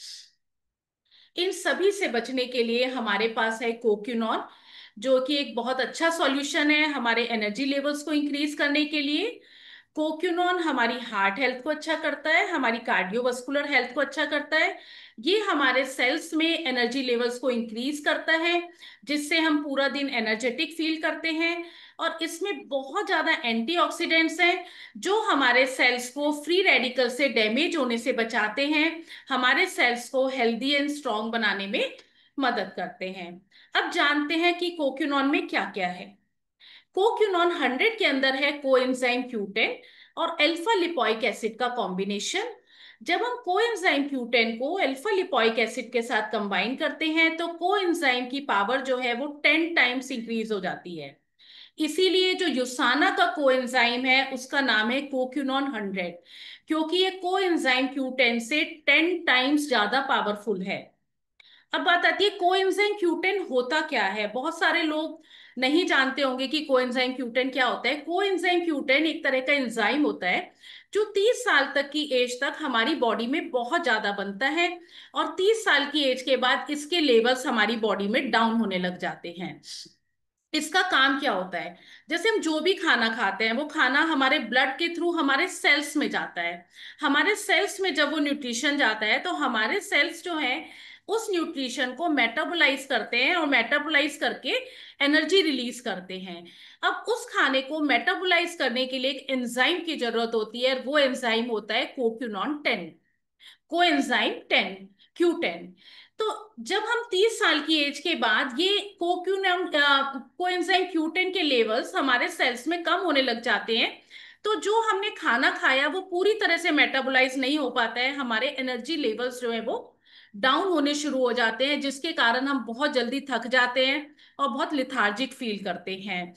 इन सभी से बचने के लिए हमारे पास है कोक्यूनॉन, जो कि एक बहुत अच्छा सॉल्यूशन है हमारे एनर्जी लेवल्स को इंक्रीज करने के लिए। कोक्यूनॉन हमारी हार्ट हेल्थ को अच्छा करता है, हमारी कार्डियोवास्कुलर हेल्थ को अच्छा करता है। ये हमारे सेल्स में एनर्जी लेवल्स को इंक्रीज करता है, जिससे हम पूरा दिन एनर्जेटिक फील करते हैं। और इसमें बहुत ज्यादा एंटीऑक्सीडेंट्स हैं, जो हमारे सेल्स को फ्री रेडिकल से डैमेज होने से बचाते हैं, हमारे सेल्स को हेल्दी एंड स्ट्रांग बनाने में मदद करते हैं। अब जानते हैं कि कोक्यूनॉन में क्या क्या है। कोक्यूनॉन 100 के अंदर है कोएंजाइम क्यूटेन और अल्फा लिपोइक एसिड का कॉम्बिनेशन। जब हम कोएंजाइम क्यूटेन को अल्फा लिपोइक एसिड के साथ कंबाइन करते हैं, तो कोएंजाइम की पावर जो है वो 10 टाइम्स इंक्रीज हो जाती है। इसीलिए जो यूसाना का कोएंजाइम है उसका नाम है कोक्यूनॉन 100, क्योंकि ये कोएंजाइम क्यूटेन से 10 टाइम्स ज्यादा पावरफुल है। अब बात आती है कोएंजाइम क्यूटेन होता क्या है। बहुत सारे लोग नहीं जानते होंगे कि कोएंजाइम क्यूटेन क्या होता है। कोएंजाइम क्यूटेन एक तरह का एंजाइम होता है, जो 30 साल तक की एज तक हमारी बॉडी में बहुत ज्यादा बनता है, और 30 साल की एज के बाद इसके लेवल्स हमारी बॉडी में डाउन होने लग जाते हैं। इसका काम क्या होता है, जैसे हम जो भी खाना खाते हैं वो खाना हमारे ब्लड के थ्रू हमारे सेल्स में जाता है। हमारे सेल्स में जब वो न्यूट्रिशन जाता है, तो हमारे सेल्स जो है उस न्यूट्रिशन को मेटाबोलाइज करते हैं, और मेटाबोलाइज करके एनर्जी रिलीज करते हैं। अब उस खाने को मेटाबोलाइज करने के लिए एक एंजाइम की जरूरत होती है, और वो एंजाइम होता है कोक्यूनॉन 10, कोएंजाइम 10, Q10। तो जब हम 30 साल की एज के बाद ये कोक्यूनम कोएंजाइम Q10 के लेवल्स हमारे सेल्स में कम होने लग जाते हैं, तो जो हमने खाना खाया वो पूरी तरह से मेटाबोलाइज नहीं हो पाता है, हमारे एनर्जी लेवल्स जो है वो डाउन होने शुरू हो जाते हैं, जिसके कारण हम बहुत जल्दी थक जाते हैं और बहुत लिथार्जिक फील करते हैं।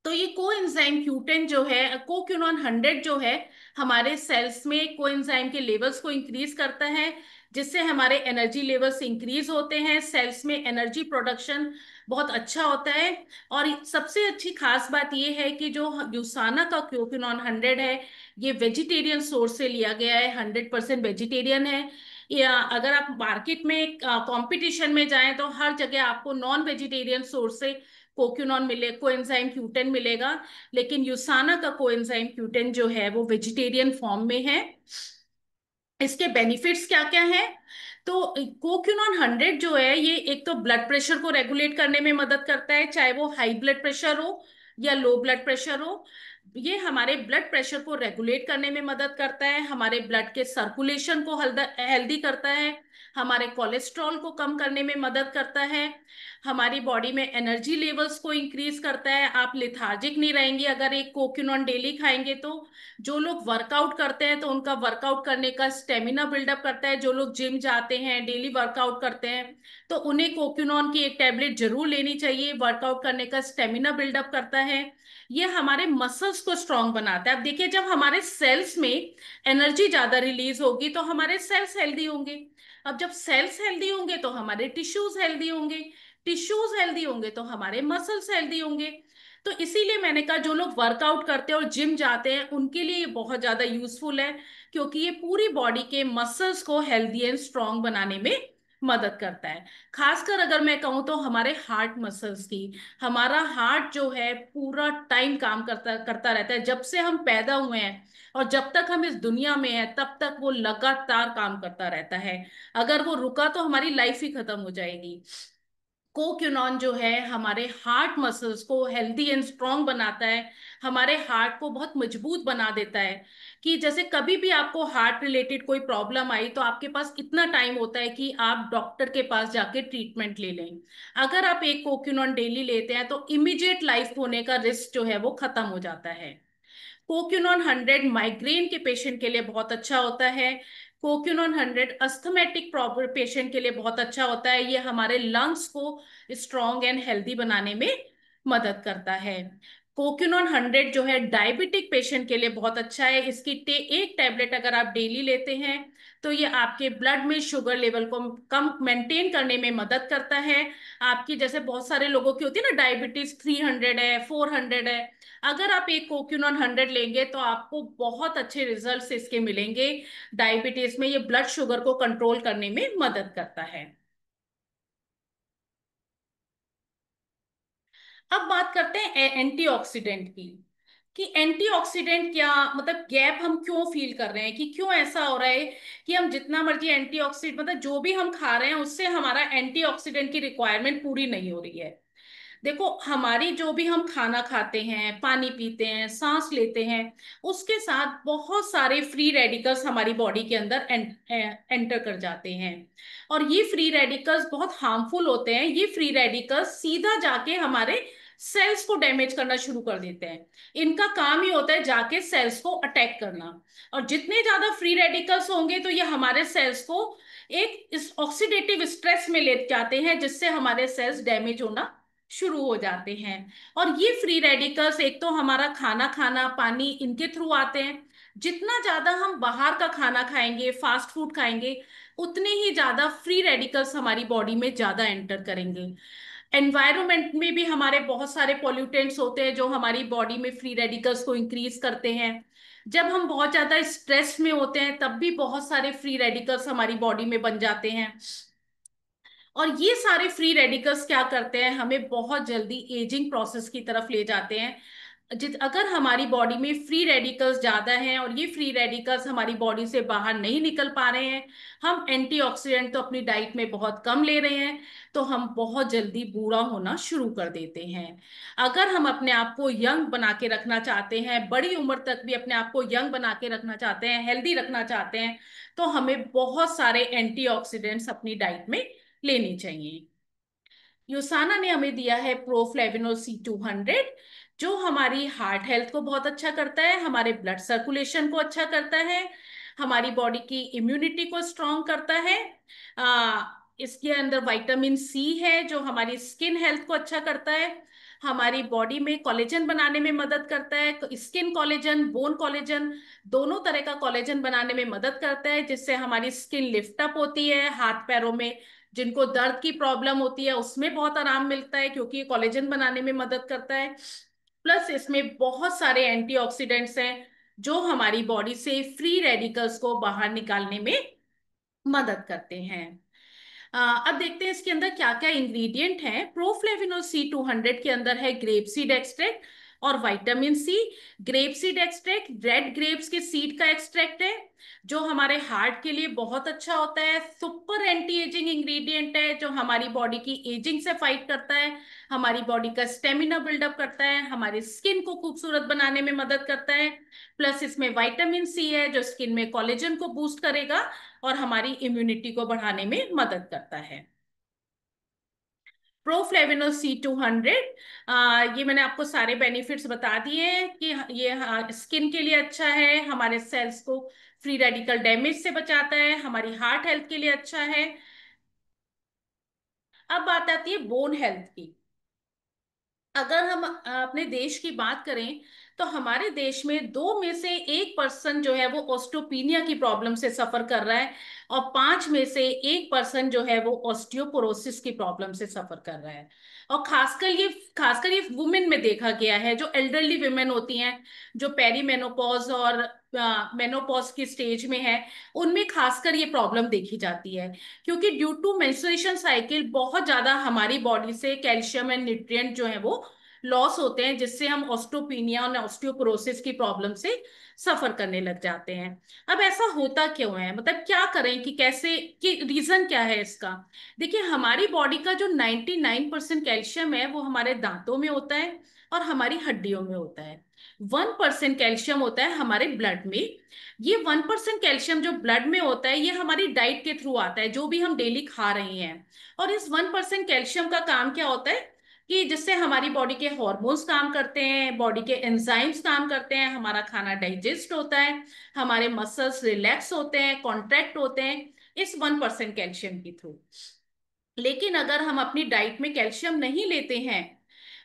तो ये कोएंजाइम क्यूटेन जो है, कोक्यूनॉन 100 जो है, हमारे सेल्स में कोएंजाइम के लेवल्स को इंक्रीज करता है, जिससे हमारे एनर्जी लेवल्स इंक्रीज होते हैं, सेल्स में एनर्जी प्रोडक्शन बहुत अच्छा होता है। और सबसे अच्छी खास बात ये है कि जो यूसाना का कोक्यूनॉन 100 है, ये वेजिटेरियन सोर्स से लिया गया है, 100% वेजिटेरियन है। या अगर आप मार्केट में कंपटीशन में जाएं, तो हर जगह आपको नॉन वेजिटेरियन सोर्स से कोक्यूनॉन मिले, कोएंजाइम क्यूटेन मिलेगा, लेकिन यूसाना का कोएंजाइम क्यूटेन जो है वो वेजिटेरियन फॉर्म में है। इसके बेनिफिट्स क्या क्या हैं, तो कोक्यूनॉन 100 जो है ये एक तो ब्लड प्रेशर को रेगुलेट करने में मदद करता है, चाहे वो हाई ब्लड प्रेशर हो या लो ब्लड प्रेशर हो। ये हमारे ब्लड प्रेशर को रेगुलेट करने में मदद करता है, हमारे ब्लड के सर्कुलेशन को हेल्दी करता है, हमारे कोलेस्ट्रॉल को कम करने में मदद करता है, हमारी बॉडी में एनर्जी लेवल्स को इंक्रीज करता है। आप लिथार्जिक नहीं रहेंगे अगर एक कोक्यूनॉन डेली खाएंगे तो। जो लोग वर्कआउट करते हैं तो उनका वर्कआउट करने का स्टेमिना बिल्डअप करता है। जो लोग जिम जाते हैं, डेली वर्कआउट करते हैं, तो उन्हें कोक्यूनॉन की एक टैबलेट जरूर लेनी चाहिए, वर्कआउट करने का स्टेमिना बिल्डअप करता है। ये हमारे मसल्स को स्ट्रांग बनाता है। अब देखिए, जब हमारे सेल्स में एनर्जी ज्यादा रिलीज होगी तो हमारे सेल्स हेल्दी होंगे। अब जब सेल्स हेल्दी होंगे तो हमारे टिश्यूज हेल्दी होंगे, टिश्यूज हेल्दी होंगे तो हमारे मसल्स हेल्दी होंगे। तो इसीलिए मैंने कहा, जो लोग वर्कआउट करते हैं और जिम जाते हैं उनके लिए ये बहुत ज्यादा यूजफुल है, क्योंकि ये पूरी बॉडी के मसल्स को हेल्दी एंड स्ट्रांग बनाने में मदद करता है। खासकर अगर मैं कहूँ तो हमारे हार्ट मसल्स की। हमारा हार्ट जो है पूरा टाइम काम करता करता रहता है, जब से हम पैदा हुए हैं और जब तक हम इस दुनिया में हैं तब तक वो लगातार काम करता रहता है। अगर वो रुका तो हमारी लाइफ ही खत्म हो जाएगी। कोक्यूनॉन जो है हमारे हार्ट मसल्स को हेल्दी एंड स्ट्रांग बनाता है, हमारे हार्ट को बहुत मजबूत बना देता है। कि जैसे कभी भी आपको हार्ट रिलेटेड कोई प्रॉब्लम आई तो आपके पास इतना टाइम होता है कि आप डॉक्टर के पास जाके ट्रीटमेंट ले लें। अगर आप एक कोक्यूनॉन डेली लेते हैं तो इमीडिएट लाइफ होने का रिस्क जो है वो खत्म हो जाता है। कोक्यूनॉन 100 माइग्रेन के पेशेंट के लिए बहुत अच्छा होता है। कोक्यूनॉन 100 अस्थमेटिक प्रॉब्लम पेशेंट के लिए बहुत अच्छा होता है। ये हमारे लंग्स को स्ट्रॉन्ग एंड हेल्दी बनाने में मदद करता है। कोक्यूनॉन 100 जो है डायबिटिक पेशेंट के लिए बहुत अच्छा है। इसकी एक टैबलेट अगर आप डेली लेते हैं तो ये आपके ब्लड में शुगर लेवल को कम मेंटेन करने में मदद करता है। आपकी जैसे बहुत सारे लोगों की होती है ना, डायबिटीज 300 है, 400 है, अगर आप एक कोक्यूनॉन 100 लेंगे तो आपको बहुत अच्छे रिजल्ट्स इसके मिलेंगे। डायबिटीज में ये ब्लड शुगर को कंट्रोल करने में मदद करता है। अब बात करते हैं एंटीऑक्सीडेंट की, कि एंटीऑक्सीडेंट क्या मतलब, गैप हम क्यों फील कर रहे हैं, कि क्यों ऐसा हो रहा है कि हम जितना मर्जी एंटीऑक्सीडेंट मतलब जो भी हम खा रहे हैं उससे हमारा एंटीऑक्सीडेंट की रिक्वायरमेंट पूरी नहीं हो रही है। देखो, हमारी जो भी हम खाना खाते हैं, पानी पीते हैं, सांस लेते हैं, उसके साथ बहुत सारे फ्री रेडिकल्स हमारी बॉडी के अंदर एंटर कर जाते हैं। और ये फ्री रेडिकल्स बहुत हार्मफुल होते हैं। ये फ्री रेडिकल्स सीधा जाके हमारे सेल्स को डैमेज करना शुरू कर देते हैं। इनका काम ही होता है जाके सेल्स को अटैक करना। और जितने ज्यादा फ्री रेडिकल्स होंगे तो ये हमारे सेल्स को एक इस ऑक्सीडेटिव स्ट्रेस में ले जाते हैं, जिससे हमारे सेल्स डैमेज होना शुरू हो जाते हैं। और ये फ्री रेडिकल्स एक तो हमारा खाना खाना, पानी, इनके थ्रू आते हैं। जितना ज्यादा हम बाहर का खाना खाएंगे, फास्ट फूड खाएंगे, उतने ही ज्यादा फ्री रेडिकल्स हमारी बॉडी में ज्यादा एंटर करेंगे। एनवायरनमेंट में भी हमारे बहुत सारे पॉल्यूटेंट्स होते हैं जो हमारी बॉडी में फ्री रेडिकल्स को इंक्रीज करते हैं। जब हम बहुत ज्यादा स्ट्रेस में होते हैं तब भी बहुत सारे फ्री रेडिकल्स हमारी बॉडी में बन जाते हैं। और ये सारे फ्री रेडिकल्स क्या करते हैं, हमें बहुत जल्दी एजिंग प्रोसेस की तरफ ले जाते हैं। जित अगर हमारी बॉडी में फ्री रेडिकल्स ज्यादा हैं और ये फ्री रेडिकल्स हमारी बॉडी से बाहर नहीं निकल पा रहे हैं, हम एंटीऑक्सीडेंट तो अपनी डाइट में बहुत कम ले रहे हैं, तो हम बहुत जल्दी बूढ़ा होना शुरू कर देते हैं। अगर हम अपने आप को यंग बना के रखना चाहते हैं, बड़ी उम्र तक भी अपने आप को यंग बना के रखना चाहते हैं, हेल्दी रखना चाहते हैं, तो हमें बहुत सारे एंटीऑक्सीडेंट्स अपनी डाइट में लेनी चाहिए। यूसाना ने हमें दिया है प्रोफ्लेविनोल C200, जो हमारी हार्ट हेल्थ को बहुत अच्छा करता है, हमारे ब्लड सर्कुलेशन को अच्छा करता है, हमारी बॉडी की इम्यूनिटी को स्ट्रांग करता है। इसके अंदर विटामिन सी है जो हमारी स्किन हेल्थ को अच्छा करता है, हमारी बॉडी में कोलेजन बनाने में मदद करता है। स्किन कोलेजन, बोन कोलेजन, दोनों तरह का कोलेजन बनाने में मदद करता है, जिससे हमारी स्किन लिफ्ट अप होती है। हाथ पैरों में जिनको दर्द की प्रॉब्लम होती है उसमें बहुत आराम मिलता है, क्योंकि ये कोलेजन बनाने में मदद करता है। प्लस इसमें बहुत सारे एंटीऑक्सीडेंट्स हैं जो हमारी बॉडी से फ्री रेडिकल्स को बाहर निकालने में मदद करते हैं। अब देखते हैं इसके अंदर क्या क्या इंग्रेडिएंट हैं। प्रोफ्लेविनोल C200 के अंदर है ग्रेप सीड एक्सट्रैक्ट और vitamin C. Grape seed extract red grapes के सीड का एक्सट्रैक्ट है, जो हमारे हार्ट के लिए बहुत अच्छा होता है। सुपर एंटी एजिंग इंग्रेडिएंट है जो हमारी बॉडी की एजिंग से फाइट करता है, हमारी बॉडी का स्टेमिना बिल्डअप करता है, हमारी स्किन को खूबसूरत बनाने में मदद करता है। प्लस इसमें विटामिन सी है जो स्किन में कोलेजन को बूस्ट करेगा और हमारी इम्यूनिटी को बढ़ाने में मदद करता है। प्रोफ्लेविनोल C200, ये मैंने आपको सारे बेनिफिट्स बता दिए हैं कि ये स्किन के लिए अच्छा है, हमारे सेल्स को फ्री रेडिकल डैमेज से बचाता है, हमारी हार्ट हेल्थ के लिए अच्छा है। अब बात आती है बोन हेल्थ की। अगर हम अपने देश की बात करें तो हमारे देश में 2 में से 1 पर्सन जो है वो ऑस्टियोपीनिया की प्रॉब्लम से सफर कर रहा है, और 5 में से 1 पर्सन जो है वो ऑस्टियोपोरोसिस की प्रॉब्लम से सफर कर रहा है। और खासकर ये वुमेन में देखा गया है, जो एल्डरली वुमेन होती हैं, जो पेरीमेनोपॉज और मेनोपॉज की स्टेज में है, उनमें खासकर ये प्रॉब्लम देखी जाती है। क्योंकि ड्यू टू मेंस्ट्रुएशन साइकिल बहुत ज्यादा हमारी बॉडी से कैल्शियम एंड न्यूट्रिएंट जो है वो लॉस होते हैं, जिससे हम ऑस्टियोपिनिया और ऑस्टियोपोरोसिस की प्रॉब्लम से सफर करने लग जाते हैं। अब ऐसा होता क्यों है, मतलब क्या करें कि कैसे, कि रीजन क्या है इसका। देखिए, हमारी बॉडी का जो 99% कैल्शियम है वो हमारे दांतों में होता है और हमारी हड्डियों में होता है। 1% कैल्शियम होता है हमारे ब्लड में। ये 1% कैल्शियम जो ब्लड में होता है, ये हमारी डाइट के थ्रू आता है, जो भी हम डेली खा रहे हैं। और इस 1% कैल्शियम का काम क्या होता है कि जिससे हमारी बॉडी के हॉर्मोन्स काम करते हैं, बॉडी के एंजाइम्स काम करते हैं, हमारा खाना डाइजेस्ट होता है, हमारे मसल्स रिलैक्स होते हैं, कॉन्ट्रैक्ट होते हैं, इस 1% कैल्शियम के थ्रू। लेकिन अगर हम अपनी डाइट में कैल्शियम नहीं लेते हैं,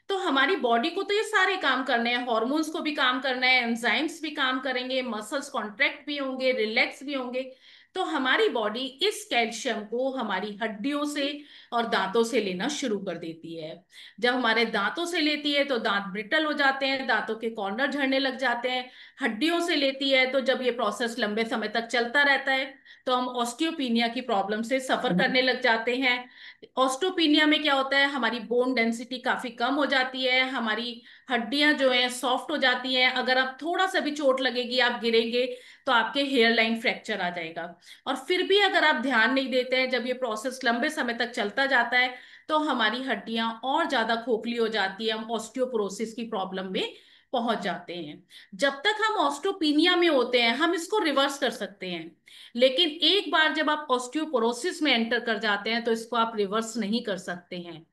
तो हमारी बॉडी को तो ये सारे काम करने हैं, हॉर्मोन्स को भी काम करना है, एंजाइम्स भी काम करेंगे, मसल्स कॉन्ट्रैक्ट भी होंगे, रिलैक्स भी होंगे। तो हमारी बॉडी इस कैल्शियम को हमारी हड्डियों से और दांतों से लेना शुरू कर देती है। जब हमारे दांतों से लेती है तो दांत ब्रिटल हो जाते हैं, दांतों के कॉर्नर झड़ने लग जाते हैं। हड्डियों से लेती है तो जब ये प्रोसेस लंबे समय तक चलता रहता है तो हम ऑस्टियोपिनिया की प्रॉब्लम से सफर करने लग जाते हैं। ऑस्टोपिनिया में क्या होता है, हमारी बोन डेंसिटी काफी कम हो जाती है, हमारी हड्डियां जो है सॉफ्ट हो जाती हैं। अगर आप थोड़ा सा भी चोट लगेगी, आप गिरेंगे तो आपके हेयर लाइन फ्रैक्चर आ जाएगा। और फिर भी अगर आप ध्यान नहीं देते हैं, जब ये प्रोसेस लंबे समय तक चलता जाता है तो हमारी हड्डियां और ज्यादा खोखली हो जाती है, हम ऑस्टियोपोरोसिस की प्रॉब्लम में पहुंच जाते हैं। जब तक हम ऑस्टोपिनिया में होते हैं हम इसको रिवर्स कर सकते हैं, लेकिन एक बार जब आप ऑस्टियोपोरोसिस में एंटर कर जाते हैं तो इसको आप रिवर्स नहीं कर सकते हैं।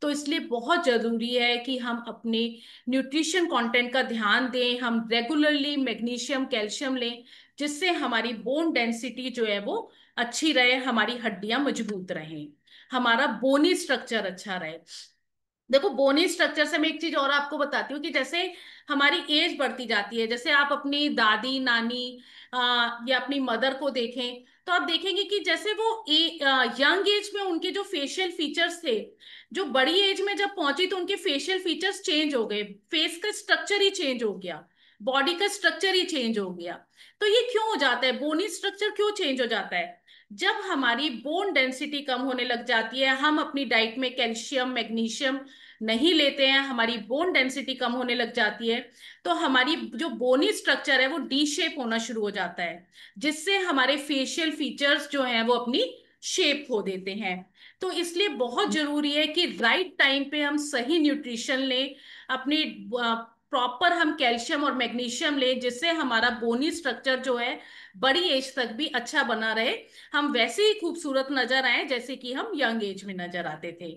तो इसलिए बहुत जरूरी है कि हम अपने न्यूट्रिशन कंटेंट का ध्यान दें, हम रेगुलरली मैग्नीशियम कैल्शियम लें, जिससे हमारी बोन डेंसिटी जो है वो अच्छी रहे, हमारी हड्डियां मजबूत रहें, हमारा बोनी स्ट्रक्चर अच्छा रहे। देखो, बोनी स्ट्रक्चर से मैं एक चीज और आपको बताती हूँ कि जैसे हमारी एज बढ़ती जाती है, जैसे आप अपनी दादी नानी या अपनी मदर को देखें, तो आप देखेंगे कि जैसे वो यंग एज में उनके जो फेशियल फीचर्स थे, जो बड़ी एज में जब पहुंची तो उनके फेशियल फीचर्स चेंज हो गए, फेस का स्ट्रक्चर ही चेंज हो गया, बॉडी का स्ट्रक्चर ही चेंज हो गया। तो ये क्यों हो जाता है, बोनी स्ट्रक्चर क्यों चेंज हो जाता है? जब हमारी बोन डेंसिटी कम होने लग जाती है, हम अपनी डाइट में कैल्शियम मैग्नीशियम नहीं लेते हैं, हमारी बोन डेंसिटी कम होने लग जाती है, तो हमारी जो बोनी स्ट्रक्चर है वो डी शेप होना शुरू हो जाता है, जिससे हमारे फेशियल फीचर्स जो हैं वो अपनी शेप खो देते हैं। तो इसलिए बहुत जरूरी है कि राइट टाइम पे हम सही न्यूट्रिशन लें, अपनी प्रॉपर हम कैल्शियम और मैग्नीशियम लें, जिससे हमारा बोनी स्ट्रक्चर जो है बड़ी एज तक भी अच्छा बना रहे, हम वैसे ही खूबसूरत नजर आए जैसे कि हम यंग एज में नजर आते थे।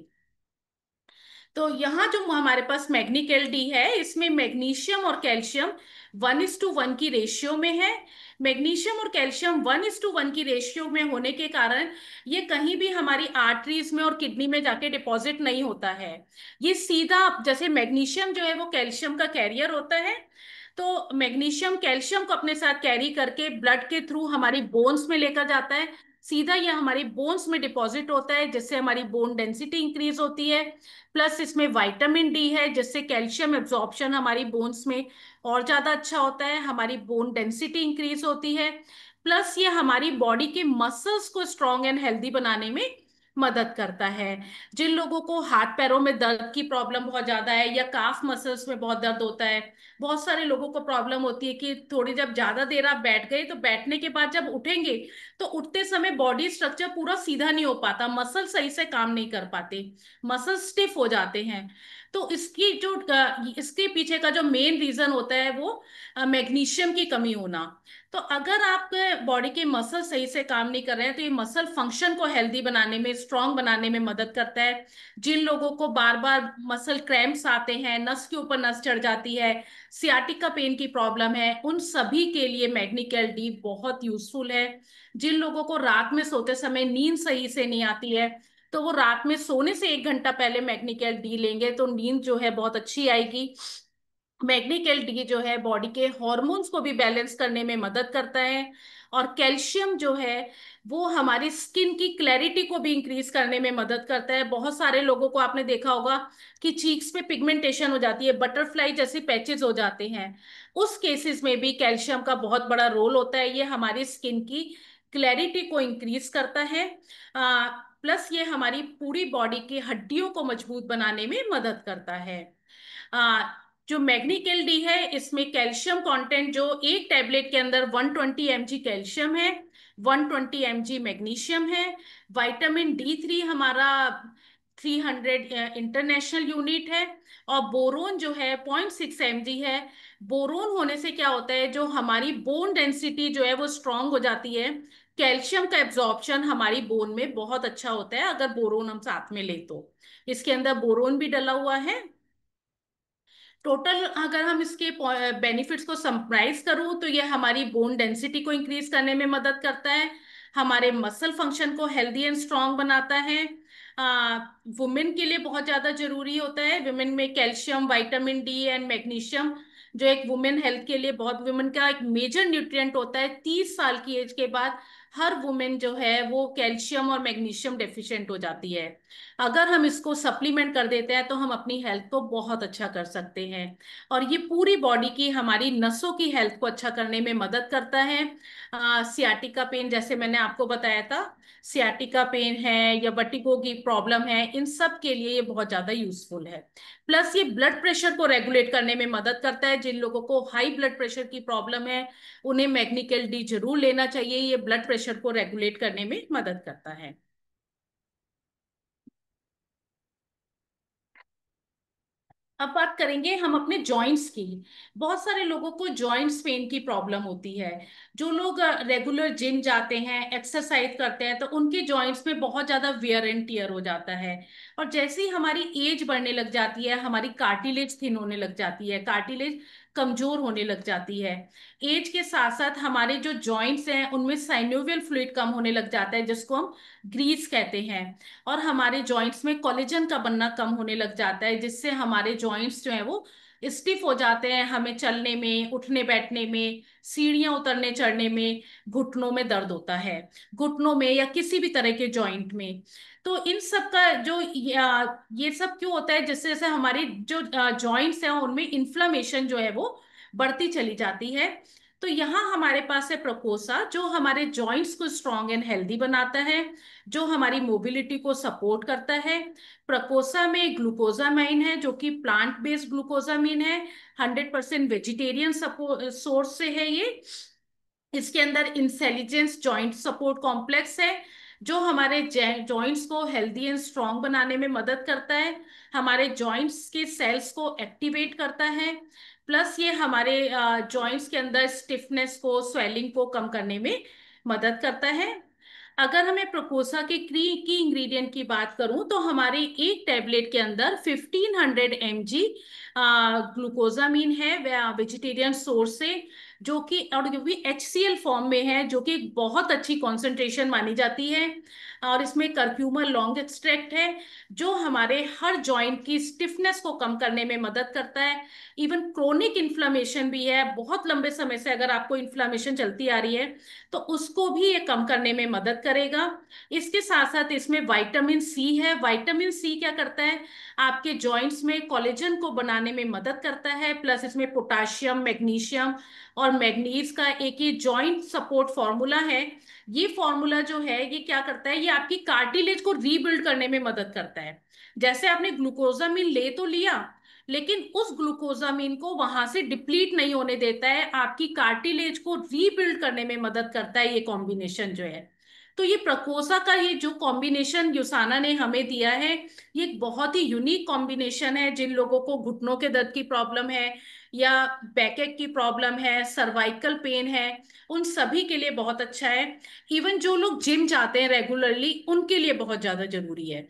तो यहाँ जो हमारे पास मैग्नीकेल डी है, इसमें मैग्नीशियम और कैल्शियम 1:1 की रेशियो में है। मैग्नीशियम और कैल्शियम 1:1 की रेशियो में होने के कारण ये कहीं भी हमारी आर्टरीज में और किडनी में जाके डिपॉजिट नहीं होता है। ये सीधा, जैसे मैग्नीशियम जो है वो कैल्शियम का कैरियर होता है, तो मैग्नीशियम कैल्शियम को अपने साथ कैरी करके ब्लड के थ्रू हमारी बोन्स में लेकर जाता है, सीधा ये हमारी बोन्स में डिपॉजिट होता है, जिससे हमारी बोन डेंसिटी इंक्रीज होती है। प्लस इसमें विटामिन डी है, जिससे कैल्शियम एब्जॉर्प्शन हमारी बोन्स में और ज्यादा अच्छा होता है, हमारी बोन डेंसिटी इंक्रीज होती है। प्लस ये हमारी बॉडी के मसल्स को स्ट्रॉन्ग एंड हेल्दी बनाने में मदद करता है। जिन लोगों को हाथ पैरों में दर्द की प्रॉब्लम बहुत ज्यादा है या काफ मसल्स में बहुत दर्द होता है, बहुत सारे लोगों को प्रॉब्लम होती है कि थोड़ी जब ज्यादा देर आप बैठ गए तो बैठने के बाद जब उठेंगे तो उठते समय बॉडी स्ट्रक्चर पूरा सीधा नहीं हो पाता, मसल सही से काम नहीं कर पाते, मसल स्टिफ हो जाते हैं। तो इसके पीछे का जो मेन रीजन होता है वो मैग्नीशियम की कमी होना। तो अगर आपके बॉडी के मसल सही से काम नहीं कर रहे हैं तो ये मसल फंक्शन को हेल्दी बनाने में, स्ट्रांग बनाने में मदद करता है। जिन लोगों को बार बार मसल क्रैम्प्स आते हैं, नस के ऊपर नस चढ़ जाती है, सियाटिका पेन की प्रॉब्लम है, उन सभी के लिए मैग्नीकेल डी बहुत यूजफुल है। जिन लोगों को रात में सोते समय नींद सही से नहीं आती है, तो वो रात में सोने से 1 घंटा पहले मैग्नीकेल डी लेंगे तो नींद जो है बहुत अच्छी आएगी। मैग्नीकेल डी जो है बॉडी के हॉर्मोन्स को भी बैलेंस करने में मदद करता है। और कैल्शियम जो है वो हमारी स्किन की क्लैरिटी को भी इंक्रीज करने में मदद करता है। बहुत सारे लोगों को आपने देखा होगा कि चीक्स पे पिगमेंटेशन हो जाती है, बटरफ्लाई जैसे पैचेस हो जाते हैं, उस केसेस में भी कैल्शियम का बहुत बड़ा रोल होता है। ये हमारी स्किन की क्लैरिटी को इंक्रीज करता है। प्लस ये हमारी पूरी बॉडी की हड्डियों को मजबूत बनाने में मदद करता है। जो मैग्नीकेल डी है इसमें कैल्शियम कंटेंट जो एक टैबलेट के अंदर 120 mg कैल्शियम है, 120 mg मैग्नीशियम है। विटामिन D3 हमारा 300 इंटरनेशनल यूनिट है। और बोरोन जो है 0.6 mg है। बोरोन होने से क्या होता है, जो हमारी बोन डेंसिटी जो है वो स्ट्रांग हो जाती है। कैल्शियम का एब्जॉर्प्शन हमारी बोन में बहुत अच्छा होता है अगर बोरोन हम साथ में ले तो। इसके अंदर बोरोन भी डला हुआ है। टोटल अगर हम इसके बेनिफिट्स को समराइज करूं तो ये हमारी बोन डेंसिटी को इंक्रीज करने में मदद करता है, हमारे मसल फंक्शन को हेल्दी एंड स्ट्रांग बनाता है। वुमेन के लिए बहुत ज्यादा जरूरी होता है। वुमेन में calcium, vitamin D and magnesium जो एक वुमेन हेल्थ के लिए बहुत, वुमेन का एक मेजर न्यूट्रिएंट होता है। 30 साल की एज के बाद हर वुमेन जो है वो कैल्शियम और मैग्नीशियम डेफिशिएंट हो जाती है। अगर हम इसको सप्लीमेंट कर देते हैं तो हम अपनी हेल्थ को बहुत अच्छा कर सकते हैं। और ये पूरी बॉडी की हमारी नसों की हेल्थ को अच्छा करने में मदद करता है। सियाटिका पेन जैसे मैंने आपको बताया था, सियाटिका पेन है या वर्टिगो की प्रॉब्लम है, इन सब के लिए ये बहुत ज्यादा यूजफुल है। प्लस ये ब्लड प्रेशर को रेगुलेट करने में मदद करता है। जिन लोगों को हाई ब्लड प्रेशर की प्रॉब्लम है उन्हें मैग्नीकेल डी जरूर लेना चाहिए, ये ब्लड प्रेशर को रेगुलेट करने में मदद करता है। अब बात करेंगे हम अपने जॉइंट्स की। बहुत सारे लोगों को जॉइंट्स पेन की प्रॉब्लम होती है। जो लोग रेगुलर जिम जाते हैं, एक्सरसाइज करते हैं, तो उनके जॉइंट्स में बहुत ज्यादा वियर एंड टियर हो जाता है। और जैसे ही हमारी एज बढ़ने लग जाती है हमारी कार्टिलेज थिन होने लग जाती है, कार्टिलेज कमजोर होने लग जाती है। एज के साथ साथ हमारे जो जॉइंट्स हैं उनमें साइनोवियल फ्लूइड कम होने लग जाता है जिसको हम ग्रीस कहते हैं। और हमारे जॉइंट्स में कोलेजन का बनना कम होने लग जाता है जिससे हमारे जॉइंट्स जो है वो स्टिफ हो जाते हैं। हमें चलने में, उठने बैठने में, सीढ़ियां उतरने चढ़ने में, घुटनों में दर्द होता है, घुटनों में या किसी भी तरह के जॉइंट में। तो इन सब का जो ये सब क्यों होता है, जिससे जैसे हमारी जो जॉइंट्स हैं उनमें इन्फ्लामेशन जो है वो बढ़ती चली जाती है। तो यहाँ हमारे पास है प्रोकोसा जो हमारे जॉइंट्स को स्ट्रांग एंड हेल्दी बनाता है, जो हमारी मोबिलिटी को सपोर्ट करता है। प्रकोसा में ग्लूकोजामाइन है जो कि प्लांट बेस्ड ग्लूकोजामाइन है, 100% वेजिटेरियन सोर्स से है ये। इसके अंदर इंटेलिजेंस जॉइंट सपोर्ट कॉम्प्लेक्स है जो हमारे जॉइंट्स को हेल्दी एंड स्ट्रांग बनाने में मदद करता है, हमारे जॉइंट्स के सेल्स को एक्टिवेट करता है। प्लस ये हमारे जॉइंट्स के अंदर स्टिफनेस को, स्वेलिंग को कम करने में मदद करता है। अगर हमें प्रोपोसा के की इंग्रेडिएंट की बात करूं तो हमारे एक टैबलेट के अंदर 1500 mg ग्लूकोजामीन है वेजिटेरियन सोर्स से, जो कि और जो भी HCl फॉर्म में है, जो कि एक बहुत अच्छी कॉन्सेंट्रेशन मानी जाती है। और इसमें करक्यूमर लॉन्ग एक्सट्रैक्ट है जो हमारे हर जॉइंट की स्टिफनेस को कम करने में मदद करता है। इवन क्रोनिक इन्फ्लामेशन भी है, बहुत लंबे समय से अगर आपको इन्फ्लामेशन चलती आ रही है तो उसको भी ये कम करने में मदद करेगा। इसके साथ साथ इसमें विटामिन सी है। विटामिन सी क्या करता है, आपके जॉइंट्स में कोलेजन को बनाने में मदद करता है। प्लस इसमें पोटाशियम, मैग्नीशियम और मैग्नीज का एक ही जॉइंट सपोर्ट फॉर्मूला है। ये फॉर्मूला जो है ये क्या करता है, ये आपकी कार्टिलेज को रीबिल्ड करने में मदद करता है। जैसे आपने ग्लूकोजामिन ले तो लिया, लेकिन उस ग्लूकोजामिन को वहां से डिप्लीट नहीं होने देता है, आपकी कार्टिलेज को रीबिल्ड करने में मदद करता है ये कॉम्बिनेशन जो है। तो ये प्रकोसा का ये जो कॉम्बिनेशन यूसाना ने हमें दिया है, ये एक बहुत ही यूनिक कॉम्बिनेशन है। जिन लोगों को घुटनों के दर्द की प्रॉब्लम है या बैकएक की प्रॉब्लम है, सर्वाइकल पेन है, उन सभी के लिए बहुत अच्छा है। इवन जो लोग जिम जाते हैं रेगुलरली उनके लिए बहुत ज्यादा जरूरी है।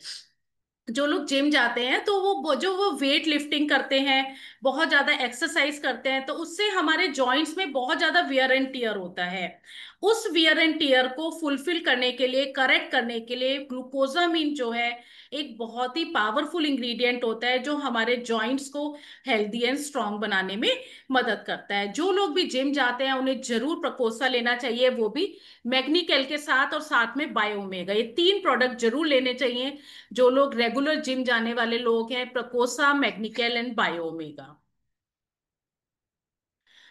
जो लोग जिम जाते हैं तो वो वेट लिफ्टिंग करते हैं, बहुत ज्यादा एक्सरसाइज करते हैं, तो उससे हमारे जॉइंट्स में बहुत ज्यादा वियर एंड टियर होता है। उस वियर एंड टियर को फुलफिल करने के लिए, करेक्ट करने के लिए ग्लूकोजामिन जो है एक बहुत ही पावरफुल इंग्रेडिएंट होता है जो हमारे जॉइंट्स को हेल्दी एंड स्ट्रांग बनाने में मदद करता है। जो लोग भी जिम जाते हैं उन्हें जरूर प्रकोसा लेना चाहिए, वो भी मैग्नीकेल के साथ, और साथ में बायोमेगा, ये 3 प्रोडक्ट जरूर लेने चाहिए। जो लोग रेगुलर जिम जाने वाले लोग हैं, प्रकोसा, मैग्नीकेल एंड बायोमेगा।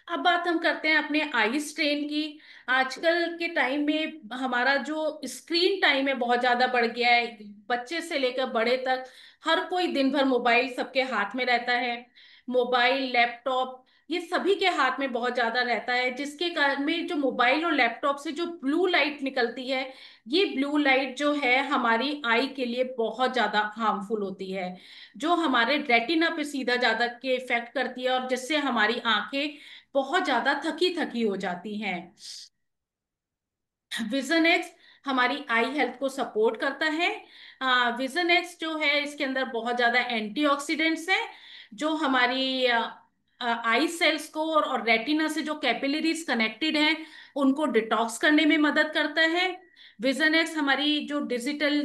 अब बात हम करते हैं अपने आई स्ट्रेन की। आजकल के टाइम में हमारा जो स्क्रीन टाइम है बहुत ज्यादा बढ़ गया है, बच्चे से लेकर बड़े तक हर कोई दिन भर मोबाइल सबके हाथ में रहता है। मोबाइल, लैपटॉप, ये सभी के हाथ में बहुत ज्यादा रहता है, जिसके कारण में जो मोबाइल और लैपटॉप से जो ब्लू लाइट निकलती है, ये ब्लू लाइट जो है हमारी आई के लिए बहुत ज्यादा हार्मफुल होती है, जो हमारे रेटिना पे सीधा ज्यादा के इफेक्ट करती है, और जिससे हमारी आंखें बहुत ज्यादा थकी थकी हो जाती हैं। विजन एक्स हमारी आई हेल्थ को सपोर्ट करता है। विजन एक्स जो है इसके अंदर बहुत ज्यादा एंटीऑक्सीडेंट्स हैं, जो हमारी आई सेल्स को और रेटिना से जो कैपिलरीज कनेक्टेड हैं उनको डिटॉक्स करने में मदद करता है। विजन एक्स हमारी जो डिजिटल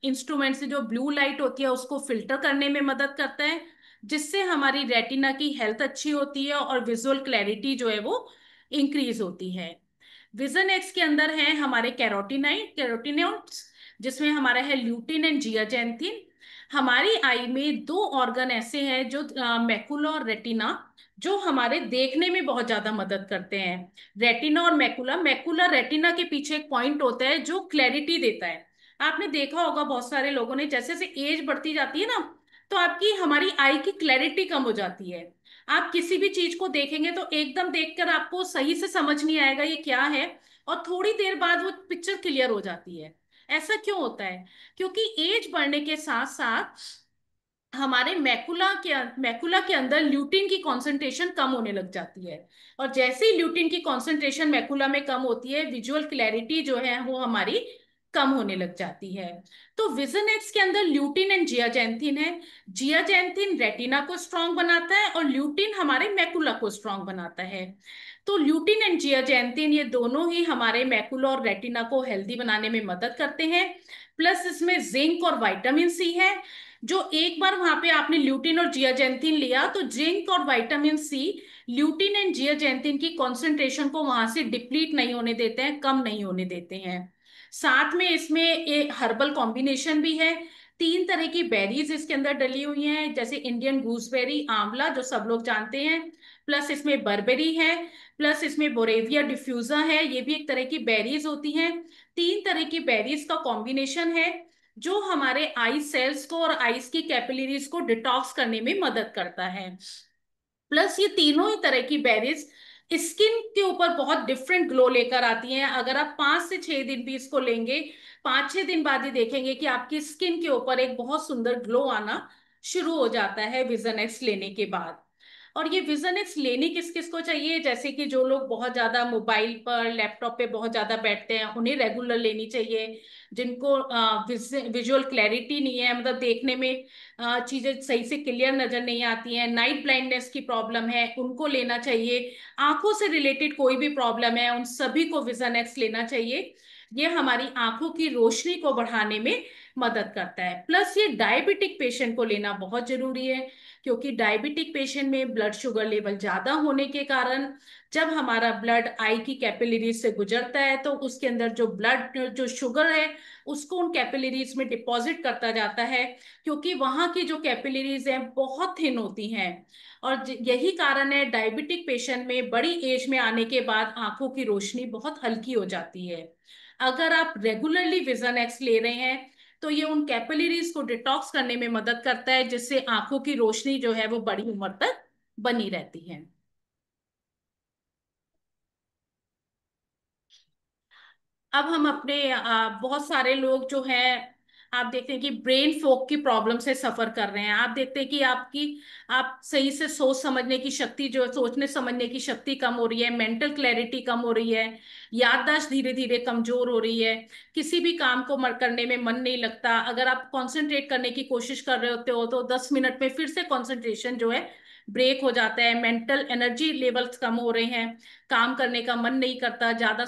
इंस्ट्रूमेंट से जो ब्लू लाइट होती है उसको फिल्टर करने में मदद करता है, जिससे हमारी रेटिना की हेल्थ अच्छी होती है और विजुअल क्लैरिटी जो है वो इंक्रीज होती है। विजन एक्स के अंदर है हमारे कैरोटीनॉइड्स, जिसमें हमारा है ल्यूटिन एंड जियाजेंथिन। हमारी आई में दो ऑर्गन ऐसे हैं जो मैकुला और रेटिना, जो हमारे देखने में बहुत ज्यादा मदद करते हैं। रेटिना और मैकुला, मैकुला रेटिना के पीछे एक पॉइंट होता है जो क्लैरिटी देता है। आपने देखा होगा बहुत सारे लोगों ने, जैसे जैसे एज बढ़ती जाती है ना, तो आपकी हमारी आई की क्लैरिटी कम हो जाती है। आप किसी भी चीज को देखेंगे तो एकदम देखकर आपको सही से समझ नहीं आएगा ये क्या है, और थोड़ी देर बाद वो पिक्चर क्लियर हो जाती है। ऐसा क्यों होता है? क्योंकि एज बढ़ने के साथ साथ हमारे मैकुला के अंदर ल्यूटिन की कॉन्सेंट्रेशन कम होने लग जाती है, और जैसे ही ल्यूटिन की कॉन्सेंट्रेशन मैकुला में कम होती है, विजुअल क्लैरिटी जो है वो हमारी कम होने लग जाती है। तो विजन एक्स के अंदर ल्यूटिन एंड जियाजेंथिन है। जियाजेंथिन रेटिना को स्ट्रांग बनाता है और ल्यूटिन हमारे मैकुला को स्ट्रांग बनाता है। तो ल्यूटिन एंड जियाजेंथिन ये दोनों ही हमारे मैकुला और रेटिना को हेल्दी बनाने में मदद करते हैं। प्लस इसमें जिंक और विटामिन सी है, जो एक बार वहां पे आपने ल्यूटिन और जियाजेंथिन लिया तो जिंक और विटामिन सी ल्यूटिन एंड जियाजेंथिन की कॉन्सेंट्रेशन को वहां से डिप्लीट नहीं होने देते हैं, कम नहीं होने देते हैं। साथ में इसमें एक हर्बल कॉम्बिनेशन भी है। 3 तरह की बेरीज इसके अंदर डली हुई हैं, जैसे इंडियन गूसबेरी, आंवला जो सब लोग जानते हैं, प्लस इसमें बर्बेरी है, प्लस इसमें बोरेविया डिफ्यूजा है, ये भी एक तरह की बेरीज होती हैं। 3 तरह की बेरीज का कॉम्बिनेशन है जो हमारे आई सेल्स को और आईज की कैपिलरीज को डिटॉक्स करने में मदद करता है। प्लस ये तीनों ही तरह की बेरीज स्किन के ऊपर बहुत डिफरेंट ग्लो लेकर आती हैं। अगर आप 5 से 6 दिन भी इसको लेंगे, 5-6 दिन बाद ही देखेंगे कि आपकी स्किन के ऊपर एक बहुत सुंदर ग्लो आना शुरू हो जाता है विजन एक्स लेने के बाद। और ये विजन एक्स लेने किस किस को चाहिए? जैसे कि जो लोग बहुत ज्यादा मोबाइल पर, लैपटॉप पे बहुत ज्यादा बैठते हैं, उन्हें रेगुलर लेनी चाहिए। जिनको विजुअल क्लैरिटी नहीं है, मतलब देखने में चीजें सही से क्लियर नजर नहीं आती हैं, नाइट ब्लाइंडनेस की प्रॉब्लम है, उनको लेना चाहिए। आंखों से रिलेटेड कोई भी प्रॉब्लम है, उन सभी को विजन एक्स लेना चाहिए। ये हमारी आंखों की रोशनी को बढ़ाने में मदद करता है। प्लस ये डायबिटिक पेशेंट को लेना बहुत जरूरी है, क्योंकि डायबिटिक पेशेंट में ब्लड शुगर लेवल ज्यादा होने के कारण जब हमारा ब्लड आई की कैपिलरीज से गुजरता है तो उसके अंदर जो ब्लड जो शुगर है उसको उन कैपिलरीज में डिपॉजिट करता जाता है, क्योंकि वहां की जो कैपिलरीज हैं बहुत थिन होती हैं। और यही कारण है डायबिटिक पेशेंट में बड़ी एज में आने के बाद आंखों की रोशनी बहुत हल्की हो जाती है। अगर आप रेगुलरली विजन एक्स ले रहे हैं तो ये उन कैपिलरीज को डिटॉक्स करने में मदद करता है, जिससे आंखों की रोशनी जो है वो बड़ी उम्र तक बनी रहती है। अब हम अपने बहुत सारे लोग जो हैं, आप देखते हैं कि ब्रेन फोग की प्रॉब्लम से सफर कर रहे हैं। आप देखते हैं कि आप सही से सोच समझने की शक्ति, जो सोचने समझने की शक्ति कम हो रही है, मेंटल क्लैरिटी कम हो रही है, याददाश्त धीरे धीरे कमजोर हो रही है, किसी भी काम को करने में मन नहीं लगता। अगर आप कंसंट्रेट करने की कोशिश कर रहे होते हो तो 10 मिनट में फिर से कंसंट्रेशन जो है ब्रेक हो जाता है, मेंटल एनर्जी लेवल्स कम हो रहे हैं, काम करने का मन नहीं करता, ज्यादा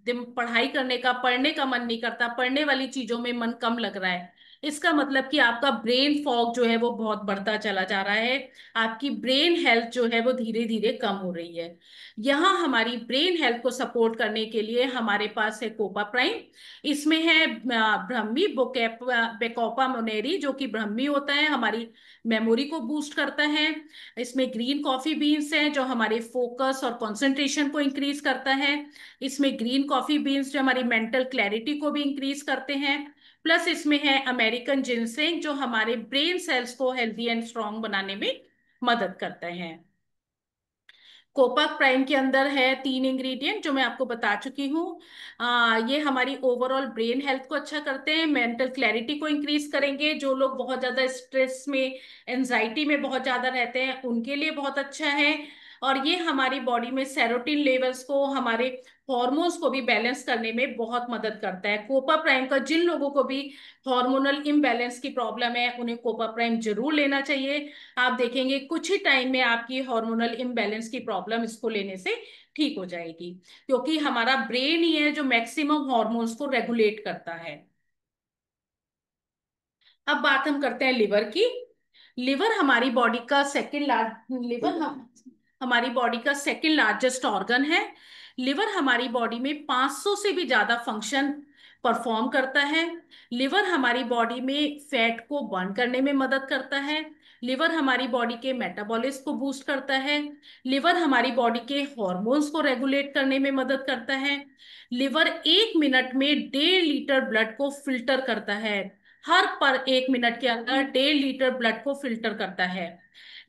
पढ़ाई करने का, पढ़ने का मन नहीं करता, पढ़ने वाली चीजों में मन कम लग रहा है। इसका मतलब कि आपका ब्रेन फॉग जो है वो बहुत बढ़ता चला जा रहा है, आपकी ब्रेन हेल्थ जो है वो धीरे धीरे कम हो रही है। यहाँ हमारी ब्रेन हेल्थ को सपोर्ट करने के लिए हमारे पास है कोपा प्राइम। इसमें है ब्रह्मी बेकोपा मोनेरी, जो कि ब्रह्मी होता है, हमारी मेमोरी को बूस्ट करता है। इसमें ग्रीन कॉफी बीन्स हैं जो हमारे फोकस और कंसंट्रेशन को इंक्रीज करता है। इसमें ग्रीन कॉफी बीन्स जो हमारी मेंटल क्लैरिटी को भी इंक्रीज करते हैं। प्लस इसमें है अमेरिकन जिनसेंग, जो हमारे ब्रेन सेल्स को हेल्दी एंड स्ट्रांग बनाने में मदद करते हैं। कोपा प्राइम के अंदर है 3 इंग्रेडिएंट जो मैं आपको बता चुकी हूँ। ये हमारी ओवरऑल ब्रेन हेल्थ को अच्छा करते हैं, मेंटल क्लैरिटी को इंक्रीज करेंगे। जो लोग बहुत ज्यादा स्ट्रेस में, एंजाइटी में बहुत ज्यादा रहते हैं, उनके लिए बहुत अच्छा है। और ये हमारी बॉडी में सेरोटिन लेवल्स को, हमारे हॉर्मोन्स को भी बैलेंस करने में बहुत मदद करता है। कोपा प्राइम का जिन लोगों को भी हार्मोनल इम्बैलेंस की प्रॉब्लम है, उन्हें कोपा प्राइम जरूर लेना चाहिए। आप देखेंगे कुछ ही टाइम में आपकी हार्मोनल इम्बैलेंस की प्रॉब्लम इसको लेने से ठीक हो जाएगी, क्योंकि हमारा ब्रेन ही है जो मैक्सिमम हार्मोन्स को रेगुलेट करता है। अब बात हम करते हैं लिवर की। लिवर हमारी बॉडी का सेकंड लार्ज लिवर हम हमारी बॉडी का सेकंड लार्जेस्ट ऑर्गन है। लिवर हमारी बॉडी में 500 से भी ज्यादा फंक्शन परफॉर्म करता है। लिवर हमारी बॉडी में फैट को बर्न करने में मदद करता है। लिवर हमारी बॉडी के मेटाबॉलिज्म को बूस्ट करता है। लिवर हमारी बॉडी के हॉर्मोन्स को रेगुलेट करने में मदद करता है। लिवर 1 मिनट में 1.5 लीटर ब्लड को फिल्टर करता है। हर पर 1 मिनट के अंदर 1.5 लीटर ब्लड को फिल्टर करता है।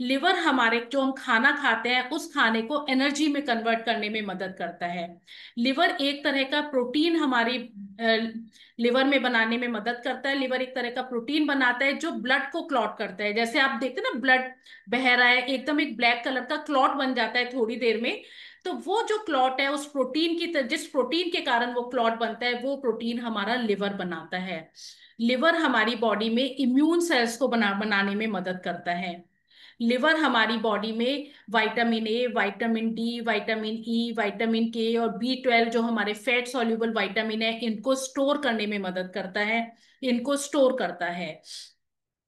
लिवर हमारे जो हम खाना खाते हैं उस खाने को एनर्जी में कन्वर्ट करने में मदद करता है। लिवर एक तरह का प्रोटीन हमारी लिवर में बनाने में मदद करता है। लिवर एक तरह का प्रोटीन बनाता है जो ब्लड को क्लॉट करता है। जैसे आप देखते हैं ना, ब्लड बह रहा है, एकदम एक ब्लैक कलर का क्लॉट बन जाता है थोड़ी देर में। तो वो जो क्लॉट है, उस प्रोटीन की जिस प्रोटीन के कारण वो क्लॉट बनता है, वो प्रोटीन हमारा लिवर बनाता है। लिवर हमारी बॉडी में इम्यून सेल्स को बनाने में मदद करता है। लिवर हमारी बॉडी में vitamin A, vitamin D, vitamin E, vitamin के और B12 जो हमारे फैट सॉल्युबल विटामिन है, इनको स्टोर करने में मदद करता है, इनको स्टोर करता है।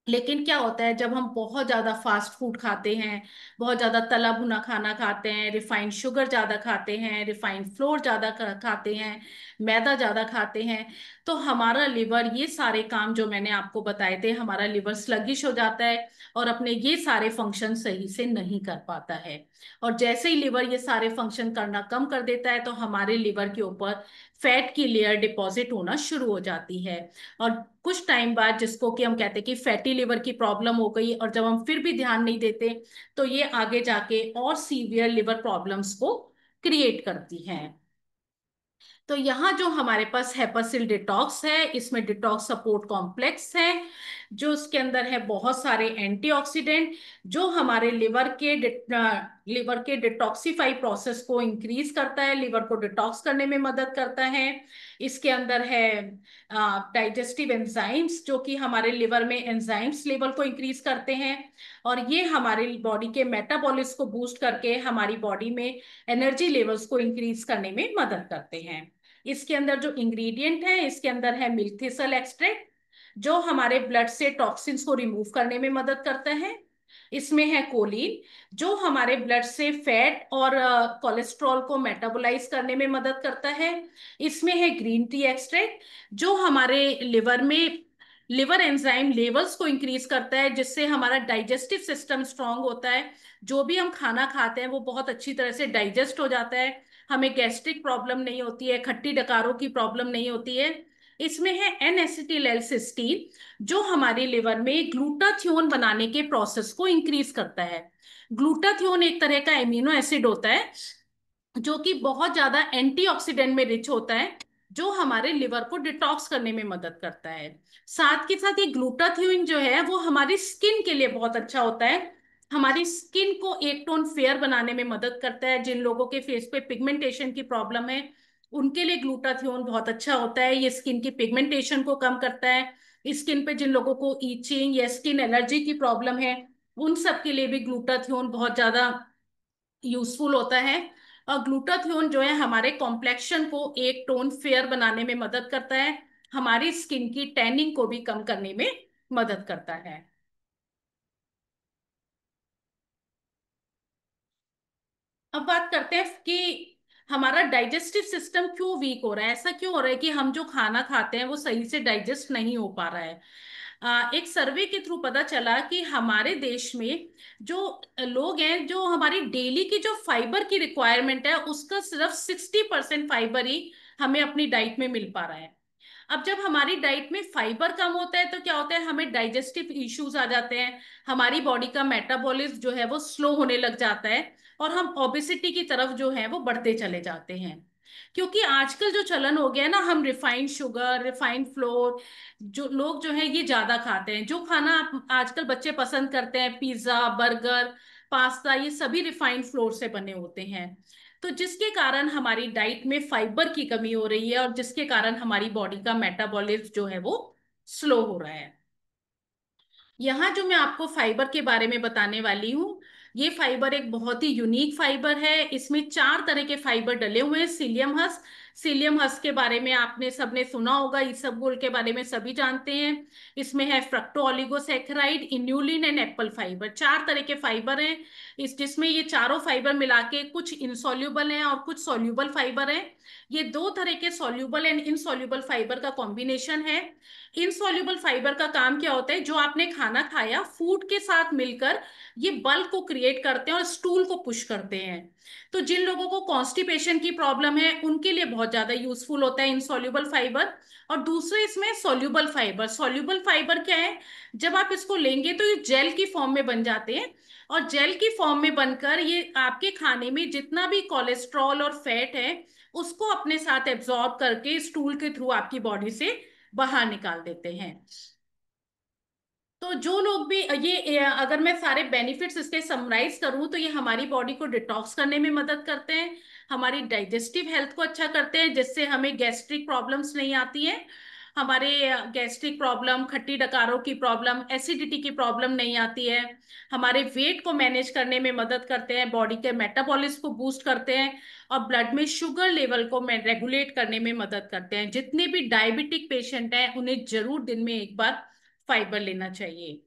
लेकिन क्या होता है, जब हम बहुत ज्यादा फास्ट फूड खाते हैं, बहुत ज्यादा तला भुना खाना खाते हैं, रिफाइंड शुगर ज्यादा खाते हैं, रिफाइंड फ्लोर ज्यादा खाते हैं, मैदा ज्यादा खाते हैं, तो हमारा लिवर ये सारे काम जो मैंने आपको बताए थे, हमारा लिवर स्लगिश हो जाता है और अपने ये सारे फंक्शन सही से नहीं कर पाता है। और जैसे ही लिवर ये सारे फंक्शन करना कम कर देता है, तो हमारे लिवर के ऊपर फैट की लेयर डिपॉजिट होना शुरू हो जाती है। और कुछ टाइम बाद, जिसको कि हम कहते हैं कि फैटी लिवर की प्रॉब्लम हो गई, और जब हम फिर भी ध्यान नहीं देते, तो ये आगे जाके और सीवियर लिवर प्रॉब्लम्स को क्रिएट करती हैं। तो यहाँ जो हमारे पास हेपासिल डिटॉक्स है, इसमें डिटॉक्स सपोर्ट कॉम्प्लेक्स है, जो उसके अंदर है बहुत सारे एंटीऑक्सीडेंट, जो हमारे लिवर के डिटॉक्सिफाई प्रोसेस को इंक्रीज करता है, लिवर को डिटॉक्स करने में मदद करता है। इसके अंदर है डाइजेस्टिव एंजाइम्स, जो कि हमारे लिवर में एंजाइम्स लेवल को इंक्रीज करते हैं, और ये हमारी बॉडी के मेटाबॉलिज्म को बूस्ट करके हमारी बॉडी में एनर्जी लेवल्स को इंक्रीज करने में मदद करते हैं। इसके अंदर जो इंग्रेडिएंट है, इसके अंदर है मिल्क थिसल एक्सट्रैक्ट, जो हमारे ब्लड से टॉक्सिन्स को रिमूव करने में मदद करता है। इसमें है कोलिन, जो हमारे ब्लड से फैट और कोलेस्ट्रॉल को मेटाबोलाइज करने में मदद करता है। इसमें है ग्रीन टी एक्सट्रैक्ट, जो हमारे लिवर में लिवर एंजाइम लेवल्स को इंक्रीज करता है, जिससे हमारा डाइजेस्टिव सिस्टम स्ट्रांग होता है। जो भी हम खाना खाते हैं वो बहुत अच्छी तरह से डाइजेस्ट हो जाता है, हमें गैस्ट्रिक प्रॉब्लम नहीं होती है, खट्टी डकारों की प्रॉब्लम नहीं होती है। इसमें है एन एसिटिल एल सिस्टीन, जो हमारे लिवर में ग्लूटाथियोन बनाने के प्रोसेस को इंक्रीज करता है। ग्लूटाथियोन एक तरह का एमिनो एसिड होता है, जो कि बहुत ज्यादा एंटीऑक्सीडेंट में रिच होता है, जो हमारे लिवर को डिटॉक्स करने में मदद करता है। साथ के साथ ये ग्लूटाथियोन जो है वो हमारी स्किन के लिए बहुत अच्छा होता है, हमारी स्किन को एक टोन फेयर बनाने में मदद करता है। जिन लोगों के फेस पे पिगमेंटेशन की प्रॉब्लम है, उनके लिए ग्लूटाथियोन बहुत अच्छा होता है, ये स्किन की पिगमेंटेशन को कम करता है। स्किन पे जिन लोगों को ईचिंग या स्किन एलर्जी की प्रॉब्लम है, उन सब के लिए भी ग्लूटाथियोन बहुत ज्यादा यूजफुल होता है। और ग्लूटाथियोन जो है हमारे कॉम्प्लेक्शन को एक टोन फेयर बनाने में मदद करता है, हमारी स्किन की टैनिंग को भी कम करने में मदद करता है। अब बात करते हैं कि हमारा डाइजेस्टिव सिस्टम क्यों वीक हो रहा है। ऐसा क्यों हो रहा है कि हम जो खाना खाते हैं वो सही से डाइजेस्ट नहीं हो पा रहा है। एक सर्वे के थ्रू पता चला कि हमारे देश में जो लोग हैं, जो हमारी डेली की जो फाइबर की रिक्वायरमेंट है, उसका सिर्फ 60% फाइबर ही हमें अपनी डाइट में मिल पा रहा है। अब जब हमारी डाइट में फाइबर कम होता है तो क्या होता है, हमें डाइजेस्टिव इश्यूज आ जाते हैं, हमारी बॉडी का मेटाबॉलिज्म जो है वो स्लो होने लग जाता है, और हम ओबेसिटी की तरफ जो है वो बढ़ते चले जाते हैं। क्योंकि आजकल जो चलन हो गया है ना, हम रिफाइंड शुगर, रिफाइंड फ्लोर, जो लोग जो है ये ज्यादा खाते हैं। जो खाना आजकल बच्चे पसंद करते हैं, पिज्जा, बर्गर, पास्ता, ये सभी रिफाइंड फ्लोर से बने होते हैं। तो जिसके कारण हमारी डाइट में फाइबर की कमी हो रही है, और जिसके कारण हमारी बॉडी का मेटाबॉलिज्म जो है वो स्लो हो रहा है। यहाँ जो मैं आपको फाइबर के बारे में बताने वाली हूँ, ये फाइबर एक बहुत ही यूनिक फाइबर है। इसमें 4 तरह के फाइबर डले हुए हैं। सीलियम हस्क के बारे में आपने सबने सुना होगा, इसबगोल के बारे में सभी जानते हैं। इसमें है fructo oligosaccharide, inulin and Apple fibre. 4 तरह के फाइबर हैं इस, जिसमें ये चारों फाइबर मिला के कुछ इनसॉल्यूबल हैं और कुछ सॉल्यूबल फाइबर हैं। ये 2 तरह के सॉल्यूबल एंड इनसॉल्यूबल फाइबर का कॉम्बिनेशन है। इनसॉल्युबल फाइबर का काम क्या होता है, जो आपने खाना खाया फूड के साथ मिलकर ये बल्क को क्रिएट करते हैं और स्टूल को पुश करते हैं। तो जिन लोगों को कॉन्स्टिपेशन की प्रॉब्लम है उनके लिए बहुत ज्यादा यूजफुल होता है इनसॉल्युबल फाइबर। और दूसरे इसमें सॉल्युबल फाइबर। सॉल्युबल फाइबर क्या है, जब आप इसको लेंगे तो ये जेल की फॉर्म में बन जाते हैं, और जेल की फॉर्म में बनकर ये आपके खाने में जितना भी कोलेस्ट्रॉल और फैट है उसको अपने साथ एब्जॉर्ब करके स्टूल के थ्रू आपकी बॉडी से बाहर निकाल देते हैं। तो जो लोग भी अगर मैं सारे बेनिफिट्स इसके समराइज करूं तो ये हमारी बॉडी को डिटॉक्स करने में मदद करते हैं, हमारी डाइजेस्टिव हेल्थ को अच्छा करते हैं, जिससे हमें गैस्ट्रिक प्रॉब्लम्स नहीं आती हैं। हमारे गैस्ट्रिक प्रॉब्लम, खट्टी डकारों की प्रॉब्लम, एसिडिटी की प्रॉब्लम नहीं आती है। हमारे वेट को मैनेज करने में मदद करते हैं, बॉडी के मेटाबॉलिज्म को बूस्ट करते हैं, और ब्लड में शुगर लेवल को रेगुलेट करने में मदद करते हैं। जितने भी डायबिटिक पेशेंट हैं उन्हें जरूर दिन में एक बार फाइबर लेना चाहिए।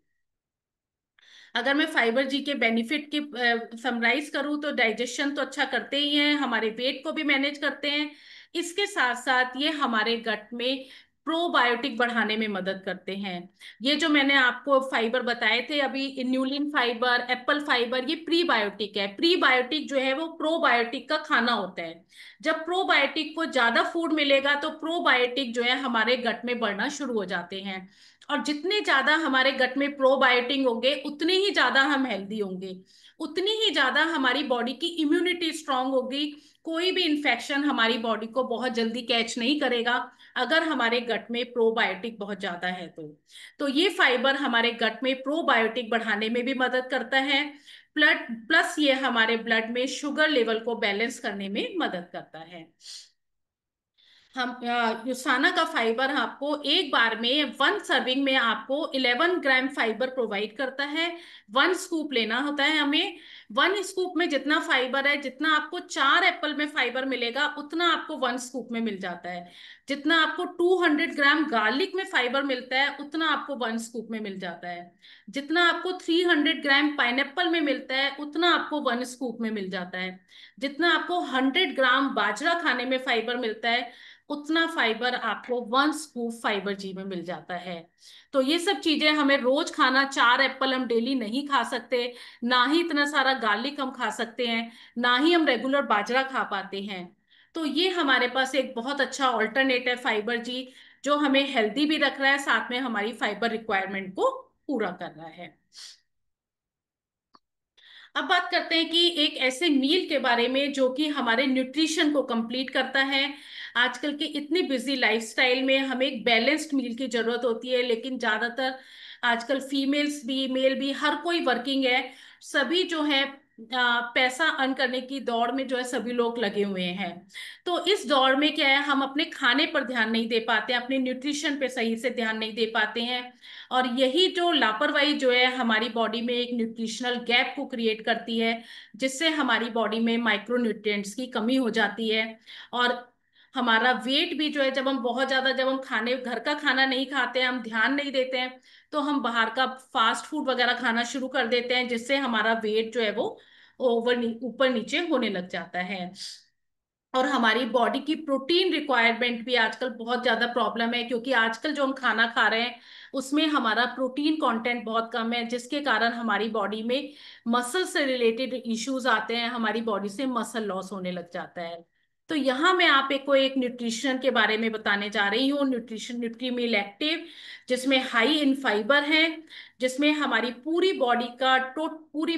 अगर मैं फाइबर जी के बेनिफिट की समराइज करूं तो डाइजेशन तो अच्छा करते ही हैं, हमारे वेट को भी मैनेज करते हैं। इसके साथ साथ ये हमारे गट में प्रोबायोटिक बढ़ाने में मदद करते हैं। ये जो मैंने आपको फाइबर बताए थे अभी, इन्यूलिन फाइबर, एप्पल फाइबर, ये प्रीबायोटिक है। प्रीबायोटिक जो है वो प्रोबायोटिक का खाना होता है। जब प्रोबायोटिक को ज्यादा फूड मिलेगा तो प्रोबायोटिक जो है हमारे गट में बढ़ना शुरू हो जाते हैं, और जितने ज्यादा हमारे गट में प्रोबायोटिक होंगे उतने ही ज्यादा हम हेल्दी होंगे, उतनी ही ज्यादा हमारी बॉडी की इम्यूनिटी स्ट्रांग होगी। कोई भी इंफेक्शन हमारी बॉडी को बहुत जल्दी कैच नहीं करेगा अगर हमारे गट में प्रोबायोटिक बहुत ज्यादा है तो ये फाइबर हमारे गट में प्रोबायोटिक बढ़ाने में भी मदद करता है। ब्लड प्लस ये हमारे ब्लड में शुगर लेवल को बैलेंस करने में मदद करता है। हम युसाना का फाइबर आपको एक बार में 1 सर्विंग में आपको 11 ग्राम फाइबर प्रोवाइड करता है। 1 स्कूप लेना होता है हमें। 1 स्कूप में जितना फाइबर है, जितना आपको 4 एप्पल में फाइबर मिलेगा उतना आपको 1 स्कूप में मिल जाता है। जितना आपको 200 ग्राम गार्लिक में फाइबर मिलता है उतना आपको 1 स्कूप में मिल जाता है। जितना आपको 300 ग्राम पाइनएप्पल में मिलता है उतना आपको 1 स्कूप में मिल जाता है। जितना आपको 100 ग्राम बाजरा खाने में फाइबर मिलता है उतना फाइबर आपको 1 स्कूप फाइबर जी में मिल जाता है। तो ये सब चीजें हमें रोज खाना, 4 एप्पल हम डेली नहीं खा सकते, ना ही इतना सारा गार्लिक हम खा सकते हैं, ना ही हम रेगुलर बाजरा खा पाते हैं। तो ये हमारे पास एक बहुत अच्छा ऑल्टरनेट है फाइबर जी, जो हमें हेल्दी भी रख रहा है, साथ में हमारी फाइबर रिक्वायरमेंट को पूरा कर रहा है। अब बात करते हैं कि एक ऐसे मील के बारे में जो कि हमारे न्यूट्रिशन को कंप्लीट करता है। आजकल के इतनी बिजी लाइफस्टाइल में हमें एक बैलेंस्ड मील की जरूरत होती है, लेकिन ज्यादातर आजकल फीमेल्स भी मेल भी हर कोई वर्किंग है। सभी जो है पैसा अर्न करने की दौड़ में जो है सभी लोग लगे हुए हैं। तो इस दौड़ में क्या है, हम अपने खाने पर ध्यान नहीं दे पाते, अपने न्यूट्रिशन पे सही से ध्यान नहीं दे पाते हैं, और यही जो लापरवाही जो है हमारी बॉडी में एक न्यूट्रिशनल गैप को क्रिएट करती है, जिससे हमारी बॉडी में माइक्रोन्यूट्रिएंट्स की कमी हो जाती है। और हमारा वेट भी जो है, जब हम बहुत ज्यादा, जब हम खाने घर का खाना नहीं खाते हैं, हम ध्यान नहीं देते हैं, तो हम बाहर का फास्ट फूड वगैरह खाना शुरू कर देते हैं, जिससे हमारा वेट जो है वो ऊपर नीचे होने लग जाता है। और हमारी बॉडी की प्रोटीन रिक्वायरमेंट भी आजकल बहुत ज्यादा प्रॉब्लम है, क्योंकि आजकल जो हम खाना खा रहे हैं उसमें हमारा प्रोटीन कंटेंट बहुत कम है, जिसके कारण हमारी बॉडी में मसल से रिलेटेड इश्यूज आते हैं, हमारी बॉडी से मसल लॉस होने लग जाता है। तो यहाँ मैं आप को एक न्यूट्रिशन के बारे में बताने जा रही हूँ। न्यूट्रिशन न्यूट्रीमिल एक्टिव, जिसमें हाई इन फाइबर है, जिसमें हमारी पूरी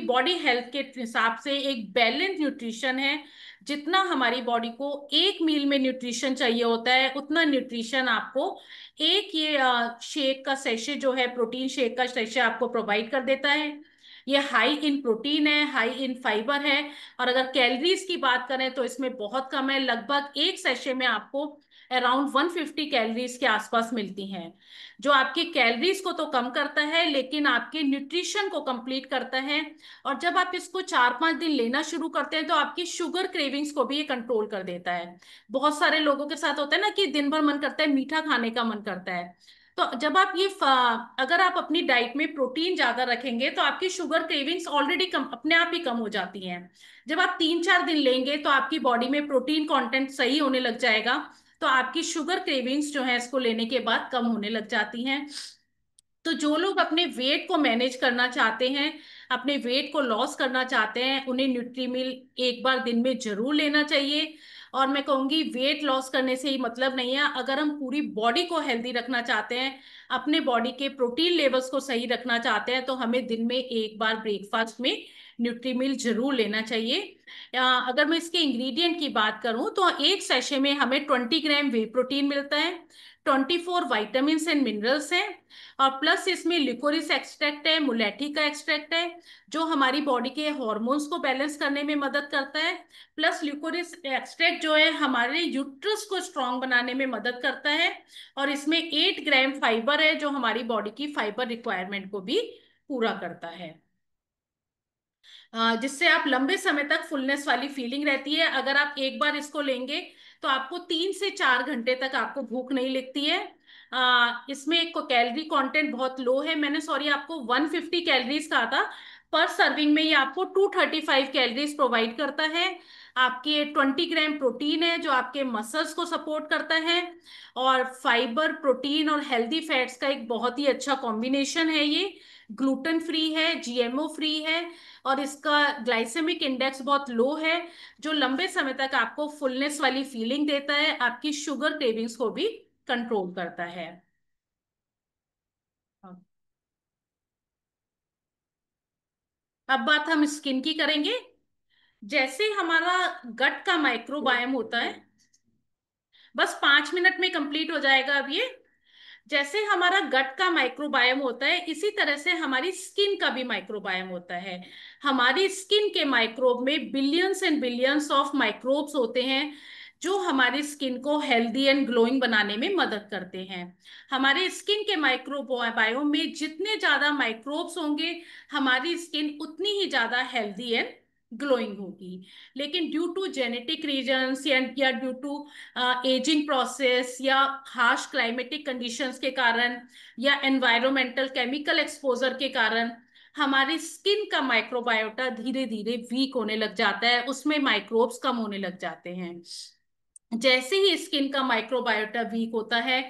बॉडी हेल्थ के हिसाब से एक बैलेंस न्यूट्रिशन है। जितना हमारी बॉडी को एक मील में न्यूट्रिशन चाहिए होता है, उतना न्यूट्रिशन आपको एक ये शेक का सेशे जो है, प्रोटीन शेक का सेशे आपको प्रोवाइड कर देता है। ये हाई इन प्रोटीन है, हाई इन फाइबर है, और अगर कैलोरीज की बात करें तो इसमें बहुत कम है। लगभग एक सेशे में आपको अराउंड 150 कैलोरीज के आसपास मिलती हैं, जो आपकी कैलोरीज को तो कम करता है लेकिन आपके न्यूट्रिशन को कंप्लीट करता है। और जब आप इसको 4-5 दिन लेना शुरू करते हैं तो आपकी शुगर क्रेविंग्स को भी ये कंट्रोल कर देता है। बहुत सारे लोगों के साथ होता है ना कि दिन भर मन करता है, मीठा खाने का मन करता है। तो जब आप अगर आप अपनी डाइट में प्रोटीन ज्यादा रखेंगे तो आपकी शुगर क्रेविंग्स ऑलरेडी कम, अपने आप ही कम हो जाती हैं। जब आप 3-4 दिन लेंगे तो आपकी बॉडी में प्रोटीन कंटेंट सही होने लग जाएगा, तो आपकी शुगर क्रेविंग्स जो है इसको लेने के बाद कम होने लग जाती हैं। तो जो लोग अपने वेट को मैनेज करना चाहते हैं, अपने वेट को लॉस करना चाहते हैं, उन्हें न्यूट्रीमिल एक बार दिन में जरूर लेना चाहिए। और मैं कहूंगी वेट लॉस करने से ही मतलब नहीं है, अगर हम पूरी बॉडी को हेल्दी रखना चाहते हैं, अपने बॉडी के प्रोटीन लेवल्स को सही रखना चाहते हैं, तो हमें दिन में एक बार ब्रेकफास्ट में न्यूट्रीमिल जरूर लेना चाहिए। अगर मैं इसके इंग्रेडिएंट की बात करूं तो एक सेशे में हमें 20 ग्राम वे प्रोटीन मिलता है, 24 वाइटामिन एंड मिनरल्स हैं, और प्लस इसमें लिकोरिस एक्सट्रैक्ट है, मुलेठी का एक्सट्रैक्ट है, जो हमारी बॉडी के हॉर्मोन्स को बैलेंस करने में मदद करता है। प्लस लिकोरिस एक्सट्रैक्ट जो है हमारे यूट्रस को स्ट्रांग बनाने में मदद करता है। और इसमें 8 ग्राम फाइबर है, जो हमारी बॉडी की फाइबर रिक्वायरमेंट को भी पूरा करता है, जिससे आप लंबे समय तक फुलनेस वाली फीलिंग रहती है। अगर आप एक बार इसको लेंगे तो आपको 3 से 4 घंटे तक आपको भूख नहीं लगती है। इसमें एक कैलोरी कंटेंट बहुत लो है, मैंने सॉरी आपको 150 कैलोरीज कहा था, पर सर्विंग में ये आपको 235 कैलोरीज प्रोवाइड करता है। आपके 20 ग्राम प्रोटीन है, जो आपके मसल्स को सपोर्ट करता है, और फाइबर, प्रोटीन और हेल्दी फैट्स का एक बहुत ही अच्छा कॉम्बिनेशन है। ये ग्लूटेन फ्री है, जीएमओ फ्री है, और इसका ग्लाइसेमिक इंडेक्स बहुत लो है, जो लंबे समय तक आपको फुलनेस वाली फीलिंग देता है, आपकी शुगर क्रेविंग्स को भी कंट्रोल करता है। अब बात हम स्किन की करेंगे। जैसे हमारा गट का माइक्रोबायोम होता है, बस 5 मिनट में कंप्लीट हो जाएगा अब ये। जैसे हमारा गट का माइक्रोबायोम होता है, इसी तरह से हमारी स्किन का भी माइक्रोबायोम होता है। हमारी स्किन के माइक्रोब में billions and billions of microbes होते हैं, जो हमारी स्किन को हेल्दी एंड ग्लोइंग बनाने में मदद करते हैं। हमारे स्किन के माइक्रोबायोम में जितने ज्यादा माइक्रोब्स होंगे, हमारी स्किन उतनी ही ज्यादा हेल्दी एंड ग्लोइंग होगी। लेकिन ड्यू टू जेनेटिक रीजंस या ड्यू टू एजिंग प्रोसेस या हार्श क्लाइमेटिक कंडीशंस के कारण या एनवायरमेंटल केमिकल एक्सपोजर के कारण हमारी स्किन का माइक्रोबायोटा धीरे धीरे वीक होने लग जाता है, उसमें माइक्रोब्स कम होने लग जाते हैं। जैसे ही स्किन का माइक्रोबायोटा वीक होता है,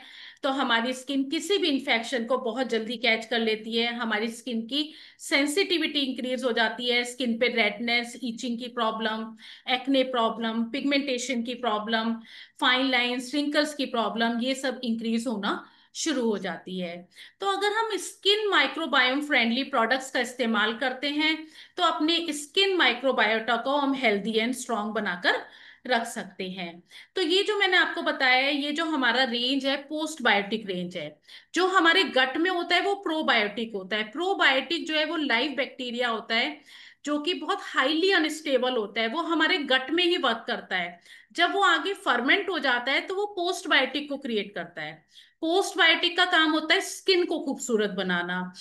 तो हमारी स्किन किसी भी इंफेक्शन को बहुत जल्दी कैच कर लेती है, हमारी स्किन की सेंसिटिविटी इंक्रीज हो जाती है, स्किन पे रेडनेस, ईचिंग की प्रॉब्लम, एक्ने प्रॉब्लम, पिगमेंटेशन की प्रॉब्लम, फाइन लाइंस, रिंकल्स की प्रॉब्लम, ये सब इंक्रीज होना शुरू हो जाती है। तो अगर हम स्किन माइक्रोबायोम फ्रेंडली प्रोडक्ट्स का इस्तेमाल करते हैं, तो अपने स्किन माइक्रोबायोटा को हम हेल्दी एंड स्ट्रांग बनाकर रख सकते हैं। तो ये जो मैंने आपको बताया है, ये जो हमारा रेंज है पोस्ट बायोटिक रेंज है। जो हमारे गट में होता है वो प्रोबायोटिक होता है। प्रोबायोटिक जो है वो लाइव बैक्टीरिया होता है, जो कि बहुत हाईली अनस्टेबल होता है, वो हमारे गट में ही वर्क करता है। जब वो आगे फर्मेंट हो जाता है तो वो पोस्ट बायोटिक को क्रिएट करता है। पोस्ट बायोटिक का काम होता है स्किन को खूबसूरत बनाना।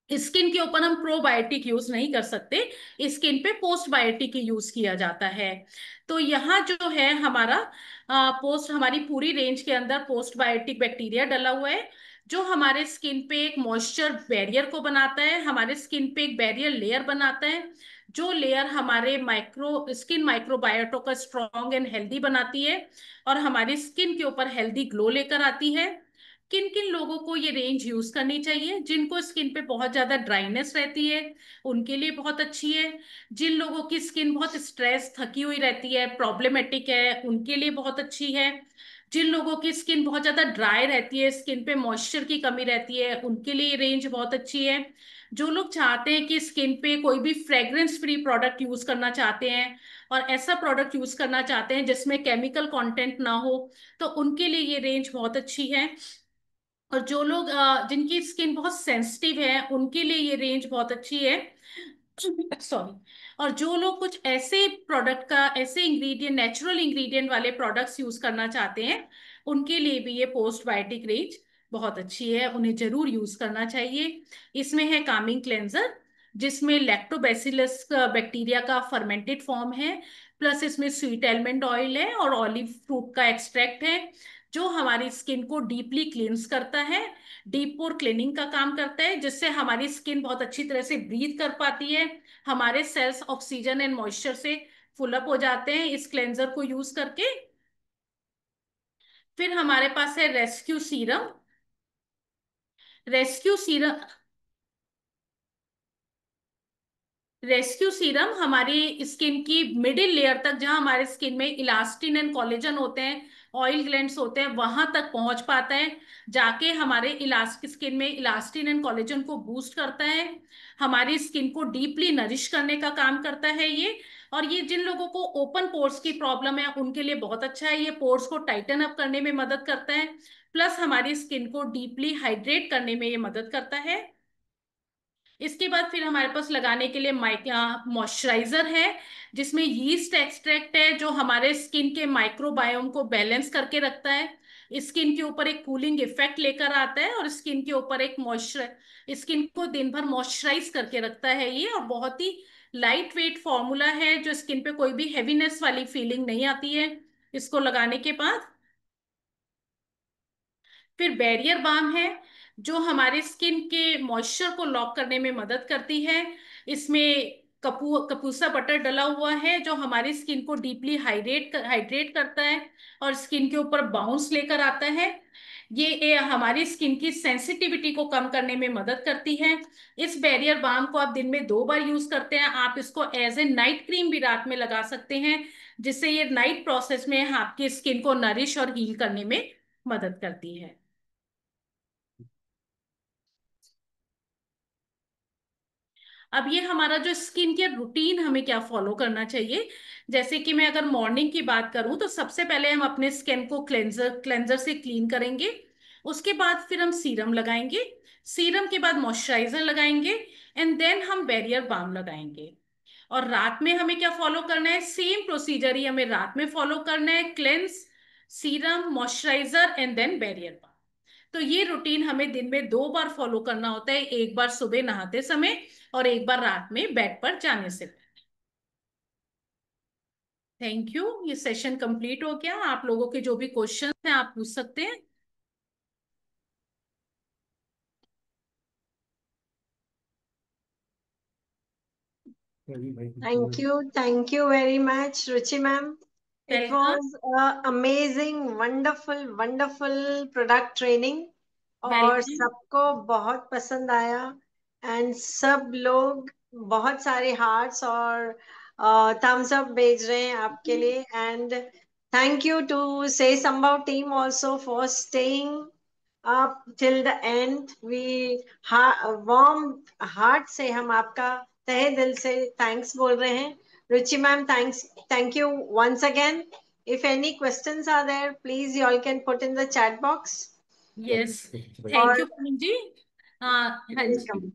स्किन के ऊपर हम प्रोबायोटिक यूज नहीं कर सकते, स्किन पे पोस्ट बायोटिक ही यूज किया जाता है। तो यहाँ जो है हमारा हमारी पूरी रेंज के अंदर पोस्ट बायोटिक बैक्टीरिया डला हुआ है, जो हमारे स्किन पे एक मॉइस्चर बैरियर को बनाता है, हमारे स्किन पे एक बैरियर लेयर बनाता है, जो लेयर हमारे स्किन माइक्रोबायोटो का स्ट्रॉन्ग एंड हेल्दी बनाती है, और हमारी स्किन के ऊपर हेल्दी ग्लो लेकर आती है। किन किन लोगों को ये रेंज यूज करनी चाहिए? जिनको स्किन पे बहुत ज्यादा ड्राइनेस रहती है उनके लिए बहुत अच्छी है। जिन लोगों की स्किन बहुत स्ट्रेस, थकी हुई रहती है, प्रॉब्लमेटिक है, उनके लिए बहुत अच्छी है। जिन लोगों की स्किन बहुत ज्यादा ड्राई रहती है, स्किन पे मॉइस्चर की कमी रहती है, उनके लिए रेंज बहुत अच्छी है। जो लोग चाहते हैं कि स्किन पे कोई भी फ्रेग्रेंस फ्री प्रोडक्ट यूज करना चाहते हैं और ऐसा प्रोडक्ट यूज करना चाहते हैं जिसमें केमिकल कंटेंट ना हो, तो उनके लिए ये रेंज बहुत अच्छी है। और जो लोग जिनकी स्किन बहुत सेंसिटिव है उनके लिए ये रेंज बहुत अच्छी है। सॉरी। और जो लोग कुछ ऐसे प्रोडक्ट का, ऐसे इंग्रेडिएंट, नेचुरल इंग्रेडिएंट वाले प्रोडक्ट्स यूज करना चाहते हैं, उनके लिए भी ये पोस्ट बायोटिक रेंज बहुत अच्छी है, उन्हें जरूर यूज करना चाहिए। इसमें है कामिंग क्लेंजर, जिसमें लैक्टोबैसिलस बैक्टीरिया का फर्मेंटेड फॉर्म है, प्लस इसमें स्वीट एलमंड ऑयल है और ऑलिव फ्रूट का एक्सट्रैक्ट है, जो हमारी स्किन को डीपली क्लींस करता है, डीप पोर क्लीनिंग का काम करता है, जिससे हमारी स्किन बहुत अच्छी तरह से ब्रीथ कर पाती है, हमारे सेल्स ऑक्सीजन एंड मॉइस्चर से फुल अप हो जाते हैं इस क्लेंजर को यूज करके। फिर हमारे पास है rescue serum. Rescue serum rescue serum हमारी स्किन की मिडिल लेयर तक, जहां हमारे स्किन में इलास्टिन एंड कोलेजन होते हैं, ऑयल ग्लैंड्स होते हैं, वहां तक पहुंच पाता है, जाके हमारे इलास्टिक स्किन में इलास्टिन एंड कोलेजन को बूस्ट करता है, हमारी स्किन को डीपली नरिश करने का काम करता है ये। और ये जिन लोगों को ओपन पोर्स की प्रॉब्लम है उनके लिए बहुत अच्छा है, ये पोर्स को टाइटन अप करने में मदद करता है, प्लस हमारी स्किन को डीपली हाइड्रेट करने में ये मदद करता है। इसके बाद फिर हमारे पास लगाने के लिए मॉइस्चराइजर है, जिसमें यीस्ट एक्सट्रैक्ट है, जो हमारे स्किन के माइक्रोबायोम को बैलेंस करके रखता है, स्किन के ऊपर एक कूलिंग इफेक्ट लेकर आता है, और स्किन के ऊपर एक मॉइस्चर, स्किन को दिन भर मॉइस्चराइज करके रखता है ये। और बहुत ही लाइट वेट फॉर्मूला है, जो स्किन पे कोई भी हैवीनेस वाली फीलिंग नहीं आती है इसको लगाने के बाद। फिर बैरियर बाम है, जो हमारे स्किन के मॉइस्चर को लॉक करने में मदद करती है। इसमें कपूसा बटर डला हुआ है, जो हमारी स्किन को डीपली हाइड्रेट करता है और स्किन के ऊपर बाउंस लेकर आता है। ये हमारी स्किन की सेंसिटिविटी को कम करने में मदद करती है। इस बैरियर बाम को आप दिन में 2 बार यूज करते हैं, आप इसको एज ए नाइट क्रीम भी रात में लगा सकते हैं, जिससे ये नाइट प्रोसेस में आपकी स्किन को नरिश और हील करने में मदद करती है। अब ये हमारा जो स्किन केयर रूटीन, हमें क्या फॉलो करना चाहिए? जैसे कि मैं अगर मॉर्निंग की बात करूं तो सबसे पहले हम अपने स्किन को क्लेंजर क्लेंजर से क्लीन करेंगे। उसके बाद फिर हम सीरम लगाएंगे, सीरम के बाद मॉइस्चराइजर लगाएंगे, एंड देन हम बैरियर बाम लगाएंगे। और रात में हमें क्या फॉलो करना है? सेम प्रोसीजर ही हमें रात में फॉलो करना है, cleanse, serum, moisturiser and then barrier. तो ये रूटीन हमें दिन में 2 बार फॉलो करना होता है, एक बार सुबह नहाते समय और एक बार रात में बेड पर जाने से पहले। थैंक यू, ये सेशन कंप्लीट हो गया। आप लोगों के जो भी क्वेश्चन हैं आप पूछ सकते हैं। रवि भाई Thank you very much, Ruchi ma'am. It welcome. was a amazing, wonderful, wonderful product training और वेलकम। सबको बहुत पसंद आया, एंड सब लोग बहुत सारे हार्ट्स और थम्स अप भेज रहे हैं आपके लिए, एंड थैंक यू टू से संभव team also for staying up till the end. We warm heart से हम आपका तहे दिल से थैंक्स बोल रहे हैं। रुचि ma'am, thank you once again. If any questions are there, please you all can put in the chat box. Yes, thank और यू पूनम जी। हाँ, हाँ जी। वेलकम।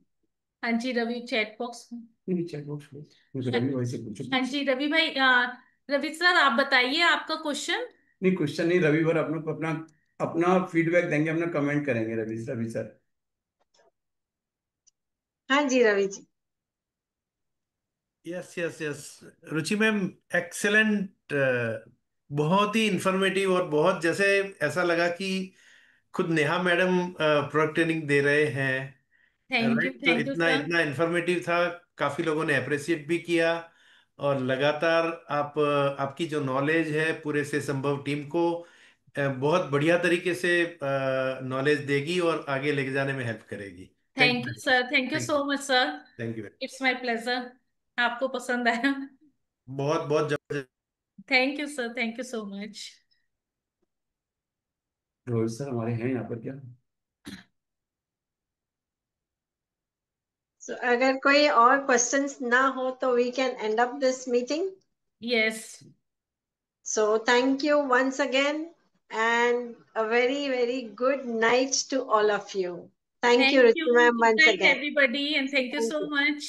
हाँ जी रवि, चैट बॉक्स। नहीं, चैट बॉक्स में मुझे रवि भाई से पूछो। हाँ जी रवि भाई, रवि सर आप बताइए आपका क्वेश्चन। नहीं, क्वेश्चन नहीं, रवि भर अपना अपना अपना फीडबैक देंगे, अपना कमेंट करेंगे रवि रवि सर। हाँ जी Ravi ji. Yes yes yes, रुचि मैम, एक्सेलेंट। बहुत ही इंफॉर्मेटिव और बहुत जैसे ऐसा लगा कि खुद नेहा मैडम प्रोडक्ट ट्रेनिंग दे रहे हैं। राइट, तो थैंक यू इतना सर। इतना इंफॉर्मेटिव था, काफी लोगों ने अप्रिशिएट भी किया। और लगातार आप आपकी जो नॉलेज है पूरे से संभव टीम को बहुत बढ़िया तरीके से नॉलेज देगी और आगे लेके जाने में हेल्प करेगी। Thank you sir, thank you so much sir. Thank you. It's my pleasure. आपको पसंद आया? बहुत बहुत जबरदस्त। Thank you sir, thank you so much. Rohit sir हमारे हैं यहाँ पर क्या? So, अगर कोई और क्वेश्चंस ना हो तो we can end up this meeting. Yes. So thank you once again and a very, very good night to all of you. Thank you, thank you. Ruchi ma'am, good once night again. Everybody and thank you Thank so you. Much.